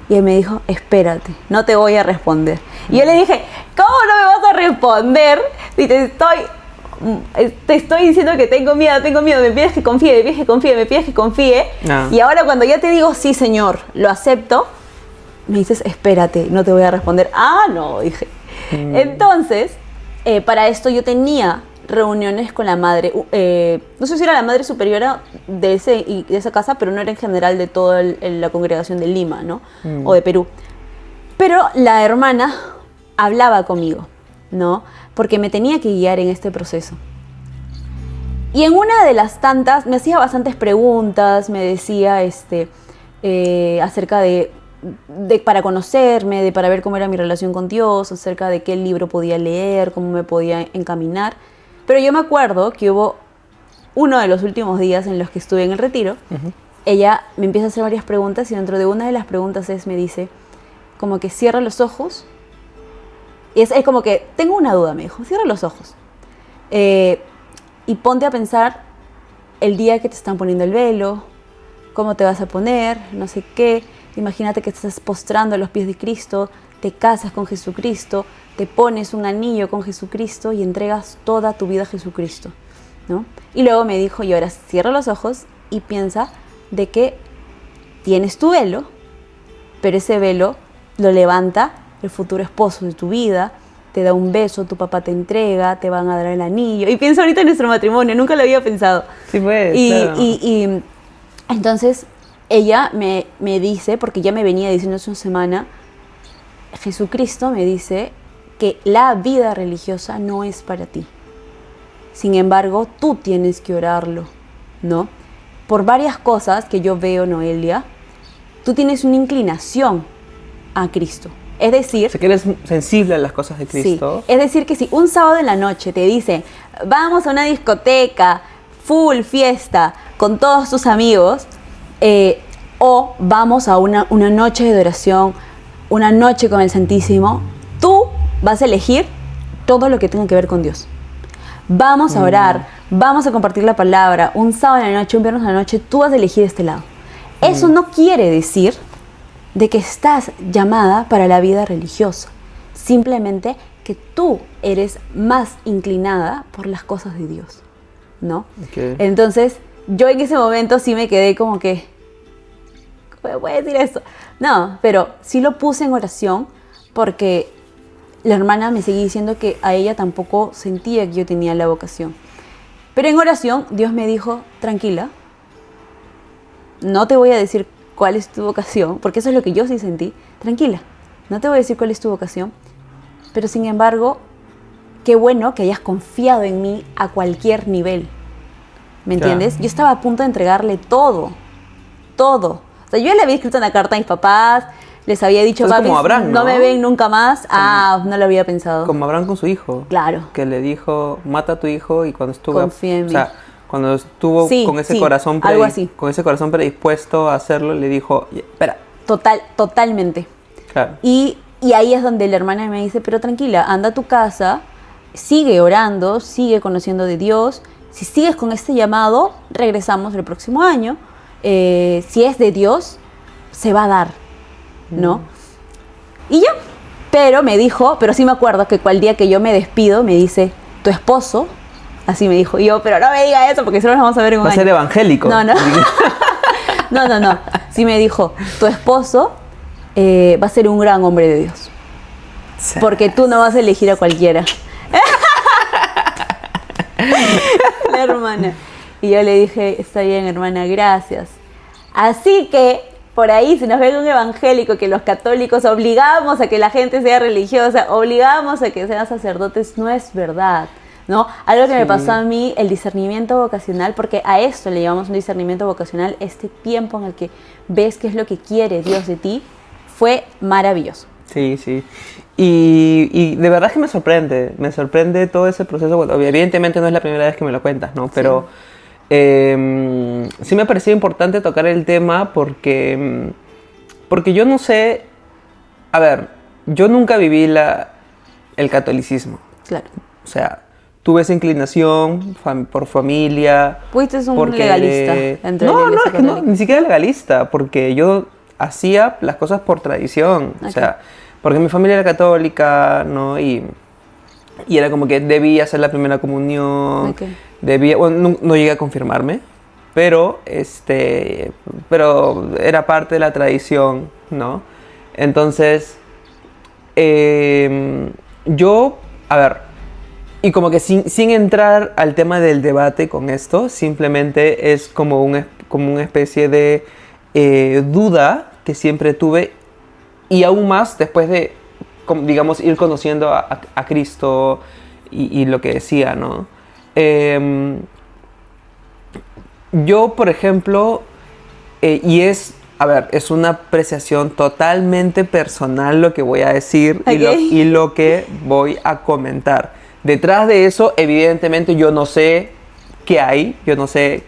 Y él me dijo, espérate, no te voy a responder. Y yo le dije, ¿cómo no me vas a responder si te estoy diciendo que tengo miedo, me pides que confíe, me pides que confíe? No. Y ahora cuando ya te digo, sí, Señor, lo acepto, me dices, espérate, no te voy a responder. Ah, no, dije. Entonces, para esto yo tenía reuniones con la madre, no sé si era la madre superiora de esa casa, pero no era en general de toda la congregación de Lima, ¿no? O de Perú. Pero la hermana hablaba conmigo, ¿no? Porque me tenía que guiar en este proceso. Y en una de las tantas, me hacía bastantes preguntas, me decía acerca para conocerme, para ver cómo era mi relación con Dios, acerca de qué libro podía leer, cómo me podía encaminar. Pero yo me acuerdo que hubo uno de los últimos días en los que estuve en el retiro, ella me empieza a hacer varias preguntas y dentro de una de las preguntas me dice, como que cierra los ojos. Y es como que, tengo una duda, me dijo, cierra los ojos. Y ponte a pensar el día que te están poniendo el velo, cómo te vas a poner, no sé qué. Imagínate que te estás postrando a los pies de Cristo, te casas con Jesucristo, te pones un anillo con Jesucristo y entregas toda tu vida a Jesucristo, ¿no? Y luego me dijo, y ahora cierra los ojos y piensa de que tienes tu velo, pero ese velo lo levanta el futuro esposo de tu vida, te da un beso, tu papá te entrega, te van a dar el anillo. Y pienso ahorita en nuestro matrimonio, nunca lo había pensado. Sí, pues, claro. Y entonces ella me dice, porque ya me venía diciendo hace una semana, Jesucristo me dice que la vida religiosa no es para ti. Sin embargo, tú tienes que orarlo, ¿no? Por varias cosas que yo veo, Noelia, tú tienes una inclinación a Cristo. Es decir... O sea, que eres sensible a las cosas de Cristo. Sí, es decir que si un sábado en la noche te dicen, vamos a una discoteca, full fiesta, con todos tus amigos, o vamos a una noche de adoración, una noche con el Santísimo, tú vas a elegir todo lo que tenga que ver con Dios. Vamos a orar, vamos a compartir la palabra, un sábado en la noche, un viernes en la noche, tú vas a elegir este lado. Eso no quiere decir de que estás llamada para la vida religiosa. Simplemente que tú eres más inclinada por las cosas de Dios, ¿no? Okay. Entonces, yo en ese momento sí me quedé como que, ¿cómo voy a decir esto? No, pero sí lo puse en oración porque la hermana me seguía diciendo que a ella tampoco sentía que yo tenía la vocación. Pero en oración Dios me dijo, tranquila, no te voy a decir cuál es tu vocación, porque eso es lo que yo sí sentí. Tranquila, no te voy a decir cuál es tu vocación, pero sin embargo, qué bueno que hayas confiado en mí a cualquier nivel. ¿Me entiendes? Yo estaba a punto de entregarle todo. O sea, yo le había escrito una carta a mis papás, les había dicho, papi, ¿no? Me ven nunca más. No lo había pensado. Como Abraham con su hijo. Claro. Que le dijo, mata a tu hijo, y cuando estuvo... Confía en mí. O sea, cuando estuvo con ese corazón algo así. Con ese corazón predispuesto a hacerlo, le dijo, espera. Totalmente. Claro. Y ahí es donde la hermana me dice, pero tranquila, anda a tu casa, sigue orando, sigue conociendo de Dios. Si sigues con este llamado, regresamos el próximo año. Si es de Dios, se va a dar, ¿no? Y ya. Pero me dijo, pero sí me acuerdo que cual día que yo me despido, me dice, tu esposo... Así me dijo. Y yo, pero no me diga eso porque solo nos vamos a ver en un año. Va a ser evangélico. No. No. Sí me dijo, tu esposo va a ser un gran hombre de Dios. Porque tú no vas a elegir a cualquiera. La hermana. Y yo le dije, está bien, hermana, gracias. Así que, por ahí, si nos ven un evangélico que los católicos obligamos a que la gente sea religiosa, obligamos a que sean sacerdotes, no es verdad, ¿no? Algo que me pasó a mí, el discernimiento vocacional, porque a esto le llamamos un discernimiento vocacional, este tiempo en el que ves qué es lo que quiere Dios de ti, fue maravilloso. Sí. Y de verdad que me sorprende todo ese proceso. Bueno, evidentemente no es la primera vez que me lo cuentas, ¿no? Pero sí me parecía importante tocar el tema porque yo no sé, a ver, yo nunca viví el catolicismo. Claro. O sea, tuve esa inclinación por familia. Fuiste un legalista dentro de la No, Iglesia es que no, Católica. ni siquiera legalista, porque yo hacía las cosas por tradición. Okay. O sea, porque mi familia era católica, ¿no? Y era como que debía hacer la primera comunión. Okay. Bueno, no llegué a confirmarme, pero era parte de la tradición, ¿no? Entonces, yo, a ver, y como que sin entrar al tema del debate con esto, simplemente es como una especie de duda que siempre tuve, y aún más después de, digamos, ir conociendo a Cristo y lo que decía, ¿no? Yo, por ejemplo, a ver, es una apreciación totalmente personal lo que voy a decir. Okay. y lo que voy a comentar. Detrás de eso, evidentemente, yo no sé qué hay, yo no sé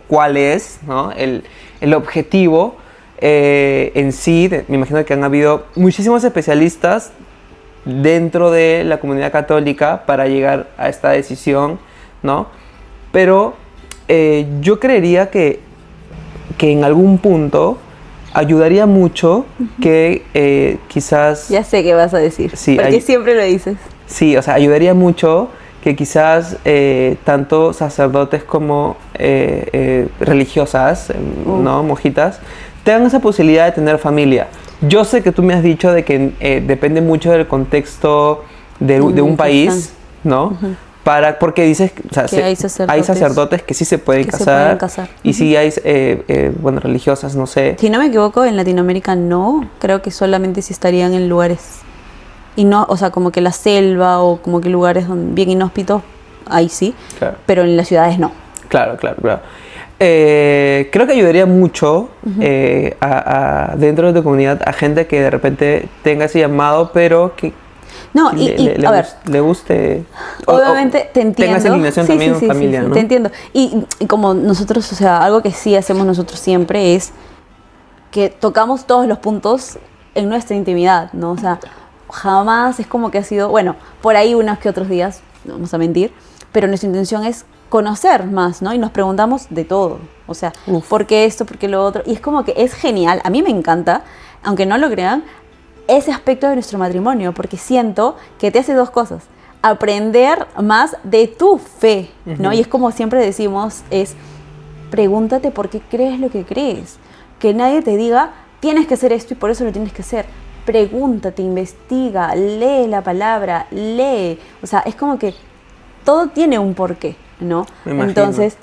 cuál es, ¿no? el objetivo en sí. Me imagino que han habido muchísimos especialistas dentro de la comunidad católica para llegar a esta decisión, ¿no? Pero yo creería que en algún punto ayudaría mucho que quizás... Ya sé qué vas a decir, Sí, porque siempre lo dices. Sí, o sea, ayudaría mucho que quizás tanto sacerdotes como religiosas, ¿no? Monjitas, tengan esa posibilidad de tener familia. Yo sé que tú me has dicho de que depende mucho del contexto de un país, ¿no? Porque dices, o sea, que hay sacerdotes que sí se pueden casar. Y sí hay, bueno, religiosas, no sé. Si no me equivoco, en Latinoamérica no. Creo que solamente si estarían en lugares, y no, o sea, como que la selva o como que lugares bien inhóspitos, ahí sí. Claro. Pero en las ciudades no. Claro. Creo que ayudaría mucho dentro de tu comunidad a gente que de repente tenga ese llamado, pero que no, a ver, le guste. Obviamente te entiendo. Tenga esa inclinación también en familia, ¿no? Te entiendo. Y como nosotros, o sea, algo que sí hacemos nosotros siempre es que tocamos todos los puntos en nuestra intimidad, ¿no? O sea, jamás es como que ha sido, bueno, por ahí unos que otros días, no vamos a mentir, pero nuestra intención es conocer más, ¿no? Y nos preguntamos de todo. O sea, ¿por qué esto? ¿Por qué lo otro? Y es como que es genial. A mí me encanta, aunque no lo crean, ese aspecto de nuestro matrimonio, porque siento que te hace dos cosas. Aprender más de tu fe, ¿no? Y es como siempre decimos, es pregúntate por qué crees lo que crees. Que nadie te diga, tienes que hacer esto y por eso lo tienes que hacer. Pregúntate, investiga, lee la palabra, lee. O sea, es como que todo tiene un porqué, ¿no? Entonces,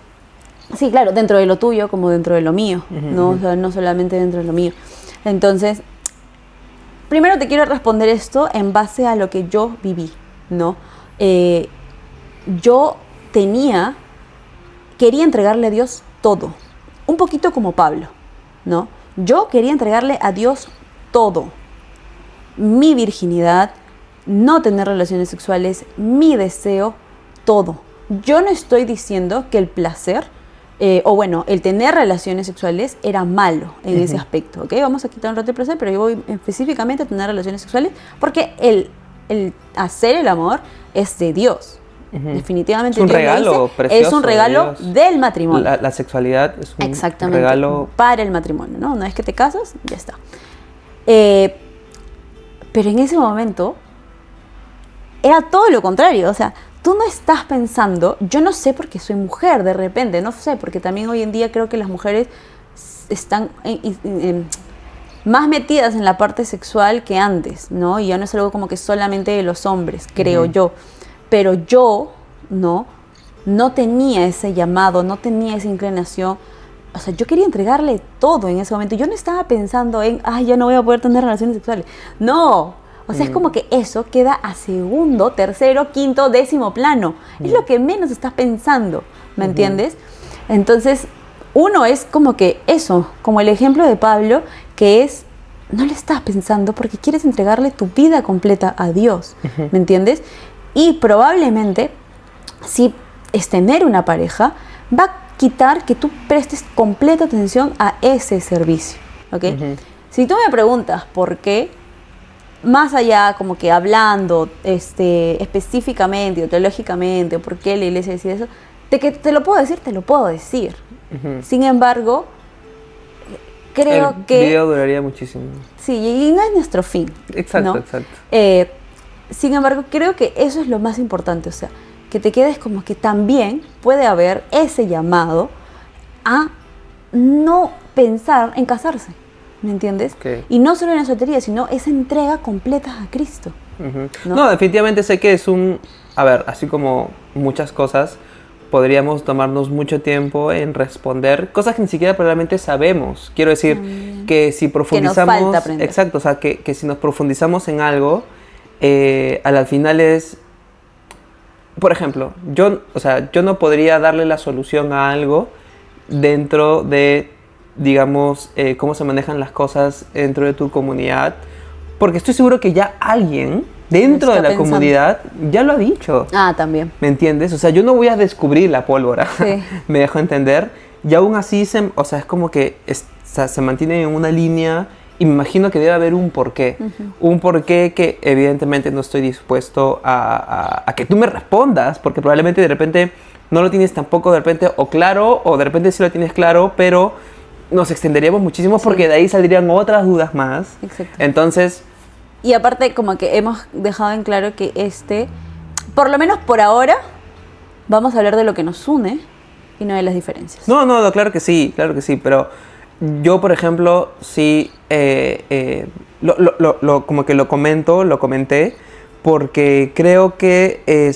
sí, claro, dentro de lo tuyo como dentro de lo mío, ¿no? O sea, no solamente dentro de lo mío. Entonces, primero te quiero responder esto en base a lo que yo viví, ¿no? Yo quería entregarle a Dios todo, un poquito como Pablo, ¿no? Yo quería entregarle a Dios todo, mi virginidad, no tener relaciones sexuales, mi deseo, todo. Yo no estoy diciendo que el placer, o bueno, el tener relaciones sexuales era malo en ese aspecto, ¿ok? Vamos a quitar un rato el placer, pero yo voy específicamente a tener relaciones sexuales porque el hacer el amor es de Dios. Definitivamente es un regalo precioso. Es un regalo del matrimonio. La sexualidad es un Exactamente, regalo para el matrimonio, ¿no? Una vez que te casas, ya está. Pero en ese momento era todo lo contrario, o sea, tú no estás pensando, yo no sé porque soy mujer de repente, no sé, porque también hoy en día creo que las mujeres están más metidas en la parte sexual que antes, ¿no? Y ya no es algo como que solamente de los hombres, creo yo. Pero yo, no tenía ese llamado, no tenía esa inclinación. O sea, yo quería entregarle todo en ese momento. Yo no estaba pensando en, ya no voy a poder tener relaciones sexuales. No. O sea, es como que eso queda a segundo, tercero, quinto, décimo plano. Es lo que menos estás pensando, ¿me entiendes? Entonces, uno es como que eso, como el ejemplo de Pablo, que es no le estás pensando porque quieres entregarle tu vida completa a Dios, ¿me entiendes? Y probablemente, si es tener una pareja, va a quitar que tú prestes completa atención a ese servicio, ¿ok? Si tú me preguntas por qué, más allá como que hablando específicamente o teológicamente, por qué la iglesia decide eso, de que te lo puedo decir, te lo puedo decir. Sin embargo, creo que... El video duraría muchísimo. Sí, y no es nuestro fin. Exacto, ¿no? exacto. Sin embargo, creo que eso es lo más importante, o sea, que te quedes como que también puede haber ese llamado a no pensar en casarse, ¿me entiendes? Okay. Y no solo en la soltería, sino esa entrega completa a Cristo. No, definitivamente sé que es a ver, así como muchas cosas, podríamos tomarnos mucho tiempo en responder cosas que ni siquiera probablemente sabemos. Quiero decir que si profundizamos... Que nos falta aprender. Exacto, o sea, que si nos profundizamos en algo, al final es... Por ejemplo, yo no podría darle la solución a algo dentro de, digamos, cómo se manejan las cosas dentro de tu comunidad, porque estoy seguro que ya alguien dentro de la comunidad ya lo ha dicho. Ah, también. ¿Me entiendes? O sea, yo no voy a descubrir la pólvora, Sí. me dejo entender, y aún así, es como que se mantiene en una línea, y me imagino que debe haber un porqué. Un porqué que evidentemente no estoy dispuesto a que tú me respondas, porque probablemente de repente no lo tienes tampoco de repente o claro, o de repente sí lo tienes claro, pero nos extenderíamos muchísimo porque de ahí saldrían otras dudas más. Exacto. Entonces... Y aparte, como que hemos dejado en claro que por lo menos por ahora, vamos a hablar de lo que nos une y no de las diferencias. No, claro que sí, pero yo, por ejemplo, sí, como que lo comenté, porque creo que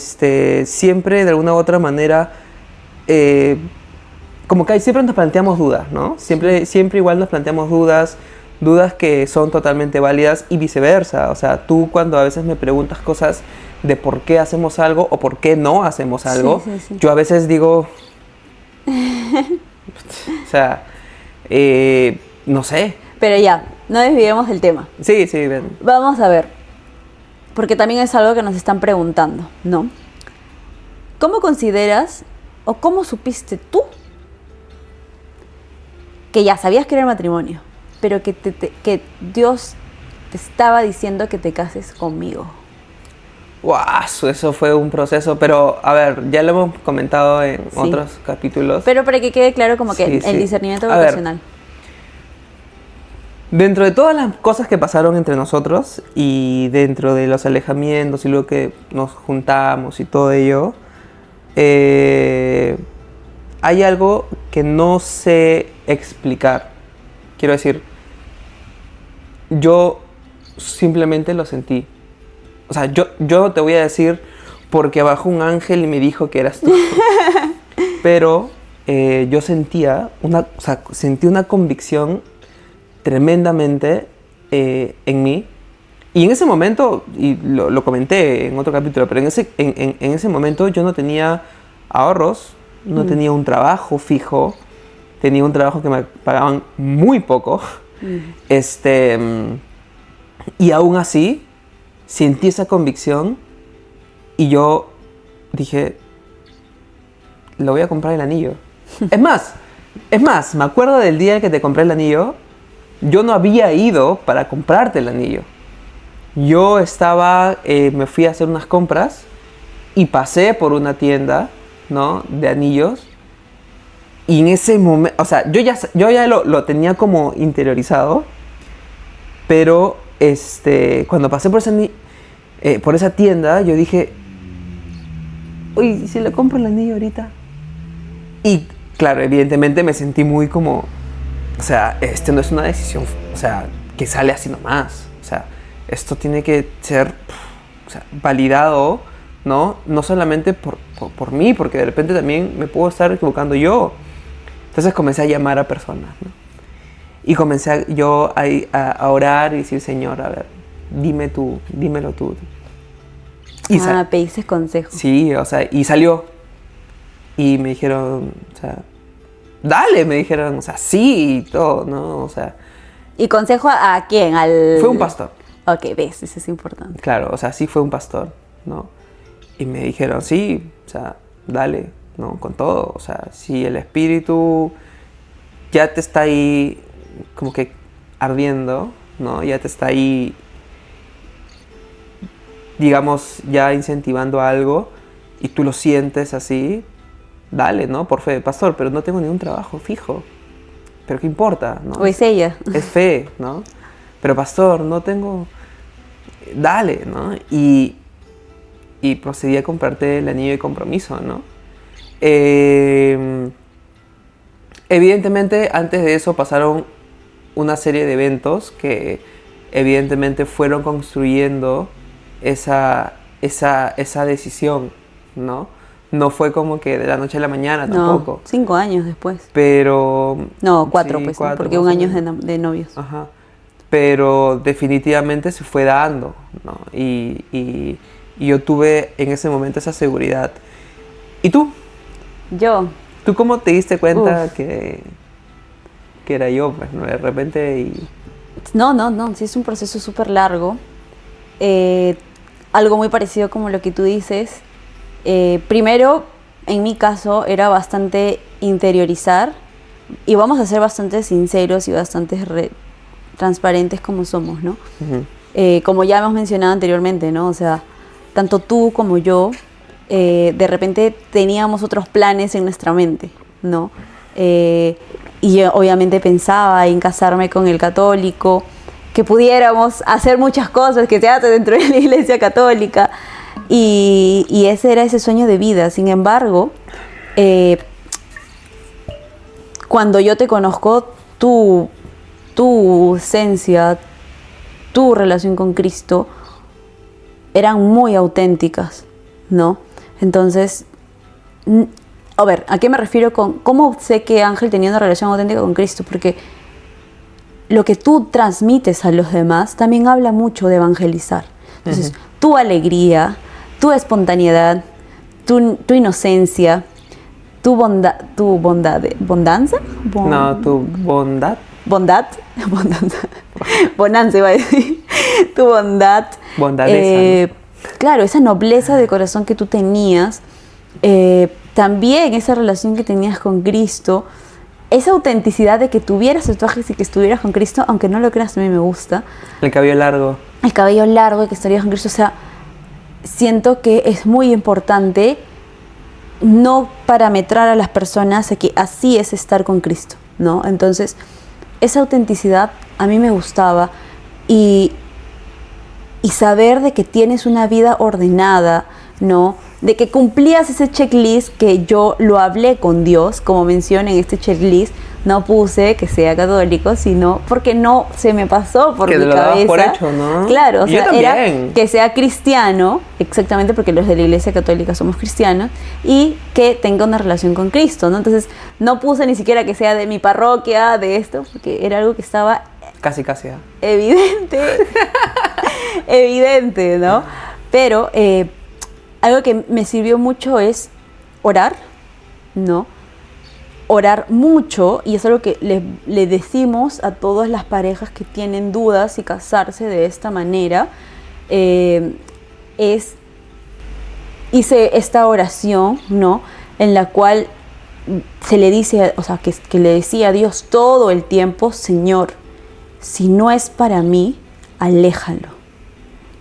siempre, de alguna u otra manera, como que siempre nos planteamos dudas, ¿no? Siempre igual nos planteamos dudas que son totalmente válidas y viceversa. O sea, tú cuando a veces me preguntas cosas de por qué hacemos algo o por qué no hacemos algo, sí. yo a veces digo, o sea, no sé. Pero ya, no desviemos del tema. Sí, ven. Vamos a ver, porque también es algo que nos están preguntando, ¿no? ¿Cómo consideras o cómo supiste tú que ya sabías que era el matrimonio, pero que Dios te estaba diciendo que te cases conmigo? ¡Guau! Eso fue un proceso, pero a ver, ya lo hemos comentado en otros capítulos. Pero para que quede claro como que el discernimiento vocacional. Dentro de todas las cosas que pasaron entre nosotros y dentro de los alejamientos y luego que nos juntamos y todo ello, hay algo que no sé explicar. Quiero decir, yo simplemente lo sentí. O sea, yo te voy a decir porque bajó un ángel y me dijo que eras tú. Pero yo sentí una convicción tremendamente en mí. Y en ese momento, y lo comenté en otro capítulo, pero en ese momento yo no tenía ahorros, no tenía un trabajo fijo, tenía un trabajo que me pagaban muy poco. Y aún así sentí esa convicción y yo dije, lo voy a comprar el anillo. Es más, me acuerdo del día en que te compré el anillo. Yo no había ido para comprarte el anillo. Yo me fui a hacer unas compras y pasé por una tienda, ¿no?, de anillos. Y en ese momento, o sea, yo ya lo tenía como interiorizado, pero cuando pasé por esa tienda, yo dije, uy, ¿y si le compro el anillo ahorita? Y claro, evidentemente me sentí muy como, o sea, no es una decisión, o sea, que sale así nomás. O sea, esto tiene que ser, o sea, validado, ¿no? No solamente por mí, porque de repente también me puedo estar equivocando yo. Entonces comencé a llamar a personas, ¿no? Y comencé yo a orar y decir, Señor, a ver, dímelo tú. Y pediste consejo. Sí, o sea, y salió. Y me dijeron, o sea, dale, me dijeron, o sea, sí y todo, ¿no? O sea, ¿Y consejo a quién? Fue un pastor. Ok, ves, eso es importante. Claro, o sea, sí fue un pastor, ¿no? Y me dijeron, sí, o sea, dale, ¿no? Con todo. O sea, si el espíritu ya te está ahí como que ardiendo, ¿no? Ya te está ahí, digamos, ya incentivando algo y tú lo sientes así, dale, ¿no? Por fe, pastor, pero no tengo ningún trabajo fijo. ¿Pero qué importa, no? O es ella. Es fe, ¿no? Pero pastor, no tengo... Dale, ¿no? Y procedí a comprarte el anillo de compromiso, ¿no? Evidentemente, antes de eso pasaron una serie de eventos que evidentemente fueron construyendo esa decisión, ¿no? No fue como que de la noche a la mañana tampoco. No, 5 años después. Pero... No, 4 sí, pues, 4, porque un año es de novios. Ajá. Pero definitivamente se fue dando, ¿no? Y yo tuve en ese momento esa seguridad. ¿Y tú? Yo, ¿Tú cómo te diste cuenta que era yo, pues, ¿no? De repente y... no, sí es un proceso súper largo. Algo muy parecido como lo que tú dices. Primero, en mi caso, era bastante interiorizar y vamos a ser bastante sinceros y bastante transparentes como somos, ¿no? Uh-huh. Como ya hemos mencionado anteriormente, ¿no? O sea, tanto tú como yo, de repente teníamos otros planes en nuestra mente, ¿no? Y yo obviamente pensaba en casarme con el católico, que pudiéramos hacer muchas cosas que se hacen dentro de la iglesia católica, y ese era ese sueño de vida. Sin embargo, cuando yo te conozco, tu esencia, tu relación con Cristo eran muy auténticas, ¿no? Entonces, a ver, ¿a qué me refiero con cómo sé que Ángel tenía una relación auténtica con Cristo? Porque lo que tú transmites a los demás también habla mucho de evangelizar. Entonces, tu alegría, tu espontaneidad, tu inocencia, tu bondanza, No, tu bondad. Bonanza iba a decir, tu bondad, Bondadeza, ¿no? Claro, esa nobleza de corazón que tú tenías, también esa relación que tenías con Cristo, esa autenticidad de que tuvieras tatuajes y que estuvieras con Cristo, aunque no lo creas, a mí me gusta. El cabello largo. El cabello largo y que estarías con Cristo, o sea, siento que es muy importante no parametrar a las personas a que así es estar con Cristo, ¿no? Entonces, esa autenticidad a mí me gustaba y saber de que tienes una vida ordenada, ¿no? De que cumplías ese checklist que yo lo hablé con Dios, como mencioné en este checklist, no puse que sea católico, sino porque no se me pasó por que mi te lo cabeza. dabas por hecho, ¿no? Claro, o Yo sea, también. era que sea cristiano, exactamente porque los de la Iglesia Católica somos cristianos, y que tenga una relación con Cristo, ¿no? Entonces, no puse ni siquiera que sea de mi parroquia, de esto, porque era algo que estaba Casi, evidente, ¿no? Pero algo que me sirvió mucho es orar, ¿no? Orar mucho, y es algo que le decimos a todas las parejas que tienen dudas y casarse de esta manera, hice esta oración, ¿no? En la cual se le dice, o sea, que le decía a Dios todo el tiempo: Señor, si no es para mí, aléjalo.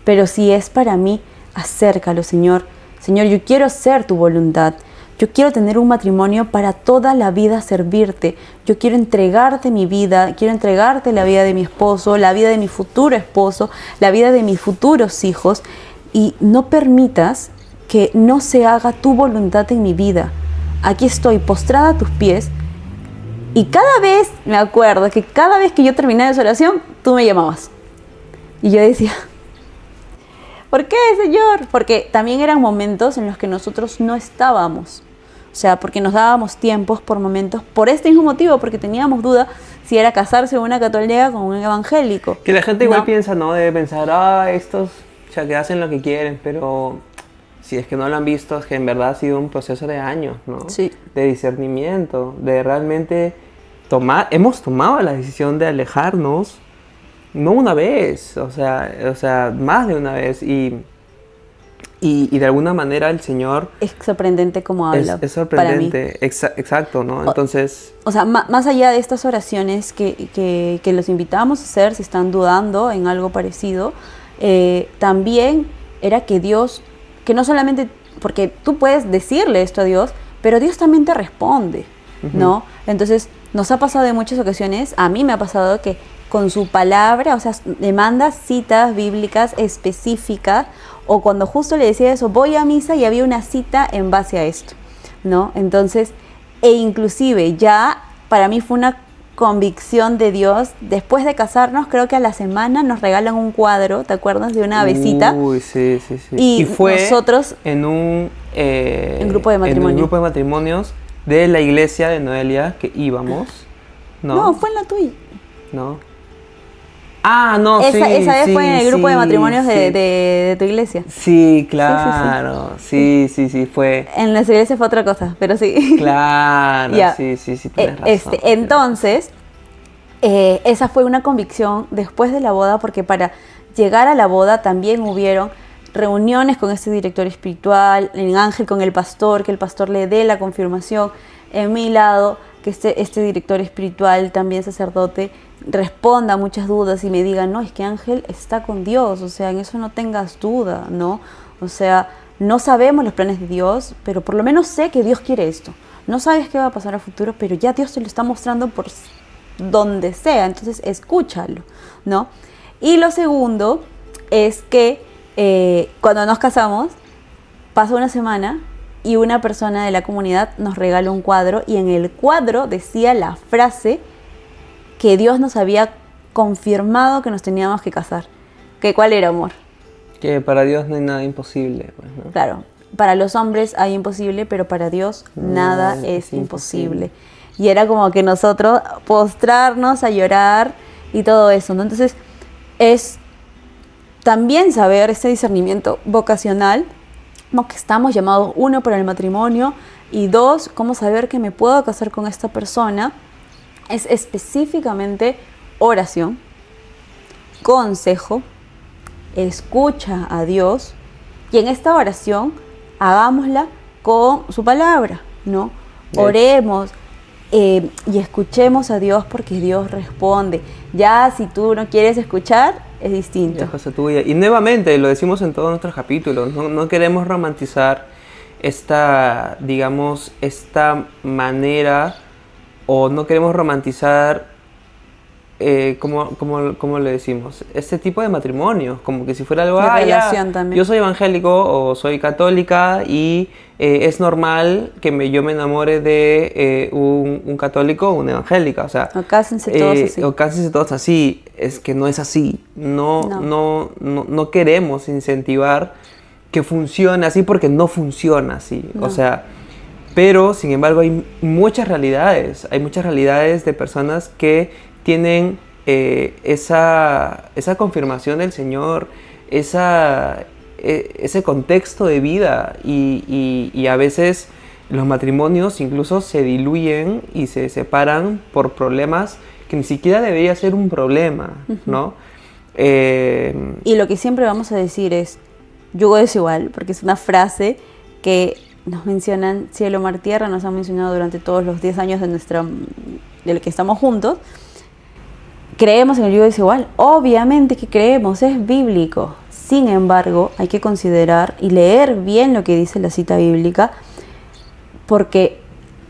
Pero si es para mí, acércalo, Señor. Señor, yo quiero hacer tu voluntad. Yo quiero tener un matrimonio para toda la vida servirte. Yo quiero entregarte mi vida, quiero entregarte la vida de mi esposo, la vida de mi futuro esposo, la vida de mis futuros hijos. Y no permitas que no se haga tu voluntad en mi vida. Aquí estoy postrada a tus pies. Y cada vez, me acuerdo que cada vez que yo terminaba esa oración, tú me llamabas. Y yo decía: ¿por qué, Señor? Porque también eran momentos en los que nosotros no estábamos. O sea, porque nos dábamos tiempos por momentos, por este mismo motivo, porque teníamos duda si era casarse una católica con un evangélico. Que la gente igual ¿no? piensa, ¿no? Debe pensar, estos, o sea, que hacen lo que quieren, pero si es que no lo han visto, es que en verdad ha sido un proceso de años, ¿no? Sí. De discernimiento, de realmente hemos tomado la decisión de alejarnos no una vez, o sea, más de una vez. Y de alguna manera el Señor Es sorprendente cómo habla. es para mí. sorprendente. Exacto, ¿no? Entonces, O sea, más allá de estas oraciones que los invitamos a hacer, si están dudando en algo parecido, también era que Dios, que no solamente, porque tú puedes decirle esto a Dios, pero Dios también te responde, ¿no? Entonces, nos ha pasado en muchas ocasiones, a mí me ha pasado que con su palabra, o sea, me manda citas bíblicas específicas, o cuando justo le decía eso, voy a misa y había una cita en base a esto, ¿no? Entonces, e inclusive ya para mí fue una convicción de Dios. Después de casarnos, creo que a la semana nos regalan un cuadro, ¿te acuerdas? De una avecita. uy, sí. Y fue nosotros en un grupo de matrimonio. en un grupo de matrimonios de la iglesia de Noelia que íbamos, ¿no? No, fue en la tuya. ¿No? Ah, no, Esa vez sí, fue en el grupo de matrimonios sí. de tu iglesia. Sí, claro. Sí, fue. En las iglesias fue otra cosa, pero sí. Claro, Ya. sí, tienes razón. Entonces, esa fue una convicción después de la boda, porque para llegar a la boda también hubieron reuniones con este director espiritual, en Ángel con el pastor, que el pastor le dé la confirmación, en mi lado, que este director espiritual, también sacerdote, responda a muchas dudas y me diga, no, es que Ángel está con Dios, o sea, en eso no tengas duda, ¿no? O sea, no sabemos los planes de Dios, pero por lo menos sé que Dios quiere esto. No sabes qué va a pasar a futuro, pero ya Dios te lo está mostrando por donde sea, entonces escúchalo, ¿no? Y lo segundo es que cuando nos casamos, pasó una semana y una persona de la comunidad nos regaló un cuadro y en el cuadro decía la frase que Dios nos había confirmado que nos teníamos que casar. ¿Cuál era, amor? Que para Dios no hay nada imposible, pues, ¿no? Claro, para los hombres hay imposible, pero para Dios nada es imposible. Y era como que nosotros postrarnos a llorar y todo eso, ¿no? Entonces, es también saber ese discernimiento vocacional, como que estamos llamados, uno, para el matrimonio, y dos, cómo saber que me puedo casar con esta persona. Es específicamente oración, consejo, escucha a Dios, y en esta oración hagámosla con su palabra, ¿no? Oremos y escuchemos a Dios, porque Dios responde. Ya si tú no quieres escuchar, es distinto. Es cosa tuya. Y nuevamente, lo decimos en todos nuestros capítulos, no queremos romantizar esta, digamos, esta manera, o no queremos romantizar, ¿cómo le decimos? Este tipo de matrimonio, como que si fuera algo, La relación también. yo soy evangélico o soy católica y es normal que yo me enamore de un católico o una evangélica, o sea, O cásense todos así. o cásense todos así. Es que no es así. No queremos incentivar que funcione así, porque no funciona así. No. O sea, pero sin embargo hay muchas realidades de personas que tienen esa confirmación del Señor, ese contexto de vida, y a veces los matrimonios incluso se diluyen y se separan por problemas que ni siquiera debería ser un problema, ¿no? Y lo que siempre vamos a decir es yugo desigual, porque es una frase que nos mencionan cielo, mar, tierra, nos han mencionado durante todos los 10 años del que estamos juntos. ¿Creemos en el yugo desigual? Obviamente que creemos, es bíblico. Sin embargo, hay que considerar y leer bien lo que dice la cita bíblica, porque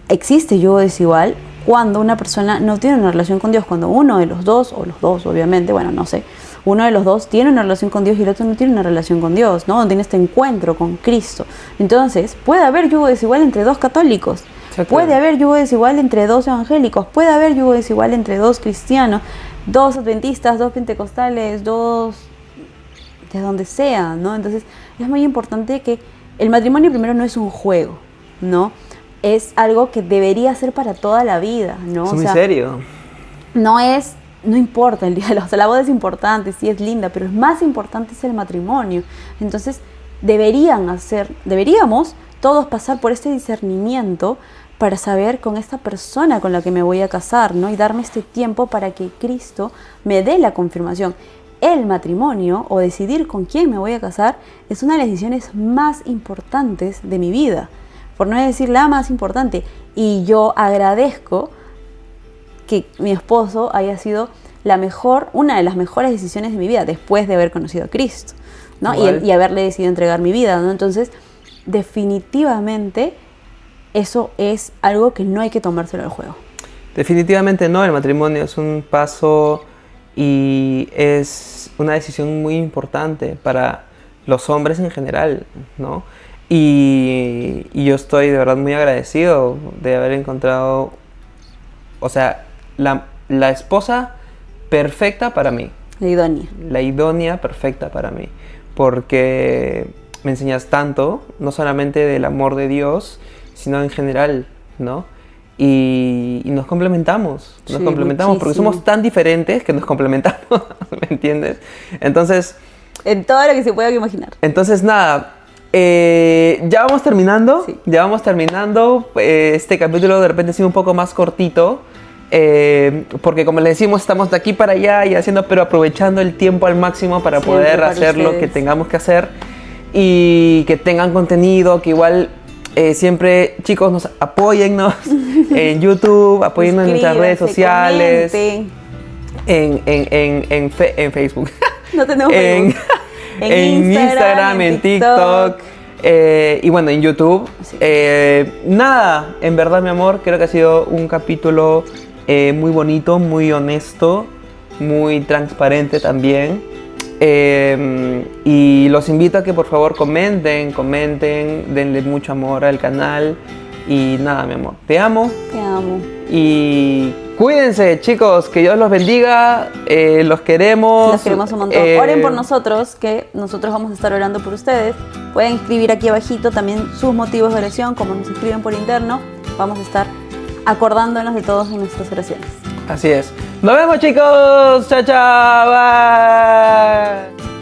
existe yugo desigual cuando una persona no tiene una relación con Dios, cuando uno de los dos, o los dos obviamente, bueno, no sé, uno de los dos tiene una relación con Dios y el otro no tiene una relación con Dios, ¿no? Tiene este encuentro con Cristo. Entonces, puede haber yugo desigual entre dos católicos, puede haber yugo desigual entre dos evangélicos, puede haber yugo desigual entre dos cristianos, dos adventistas, dos pentecostales, dos de donde sea, ¿no? Entonces, es muy importante que el matrimonio primero no es un juego, ¿no? Es algo que debería ser para toda la vida, ¿no? Es muy serio. No importa el día de la boda, es importante, sí es linda, pero es más importante es el matrimonio. Entonces, deberíamos todos pasar por este discernimiento para saber con esta persona con la que me voy a casar, ¿no? Y darme este tiempo para que Cristo me dé la confirmación. El matrimonio o decidir con quién me voy a casar es una de las decisiones más importantes de mi vida, por no decir la más importante. Y yo agradezco que mi esposo haya sido una de las mejores decisiones de mi vida después de haber conocido a Cristo, ¿no? Y haberle decidido entregar mi vida, ¿no? Entonces, definitivamente, eso es algo que no hay que tomárselo al juego. Definitivamente no, el matrimonio es un paso y es una decisión muy importante para los hombres en general, ¿no? Y yo estoy de verdad muy agradecido de haber encontrado, o sea, la esposa perfecta para mí. La idónea. La idónea perfecta para mí. Porque me enseñas tanto, no solamente del amor de Dios, sino en general, ¿no? Y nos complementamos. Nos complementamos porque somos tan diferentes que nos complementamos, ¿me entiendes? Entonces... En todo lo que se pueda imaginar. Entonces, nada, ya vamos terminando. Sí. Ya vamos terminando. Este capítulo de repente ha sido un poco más cortito. Porque como les decimos, estamos de aquí para allá y haciendo, pero aprovechando el tiempo al máximo para poder hacer lo que tengamos que hacer y que tengan contenido, que igual siempre, chicos, apóyennos en YouTube, apóyennos en nuestras redes sociales, en Facebook, no tenemos Facebook. en Instagram, en TikTok. Y bueno, en YouTube. Sí. Nada, en verdad, mi amor, creo que ha sido un capítulo muy bonito, muy honesto, muy transparente también. Y los invito a que por favor comenten, denle mucho amor al canal. Y nada, mi amor, te amo. Te amo. Y cuídense, chicos, que Dios los bendiga, los queremos. Los queremos un montón. Oren por nosotros, que nosotros vamos a estar orando por ustedes. Pueden escribir aquí abajito también sus motivos de oración, como nos escriben por interno. Vamos a estar acordándonos de todos en nuestras oraciones. Así es. Nos vemos, chicos. Chao, chao. Bye.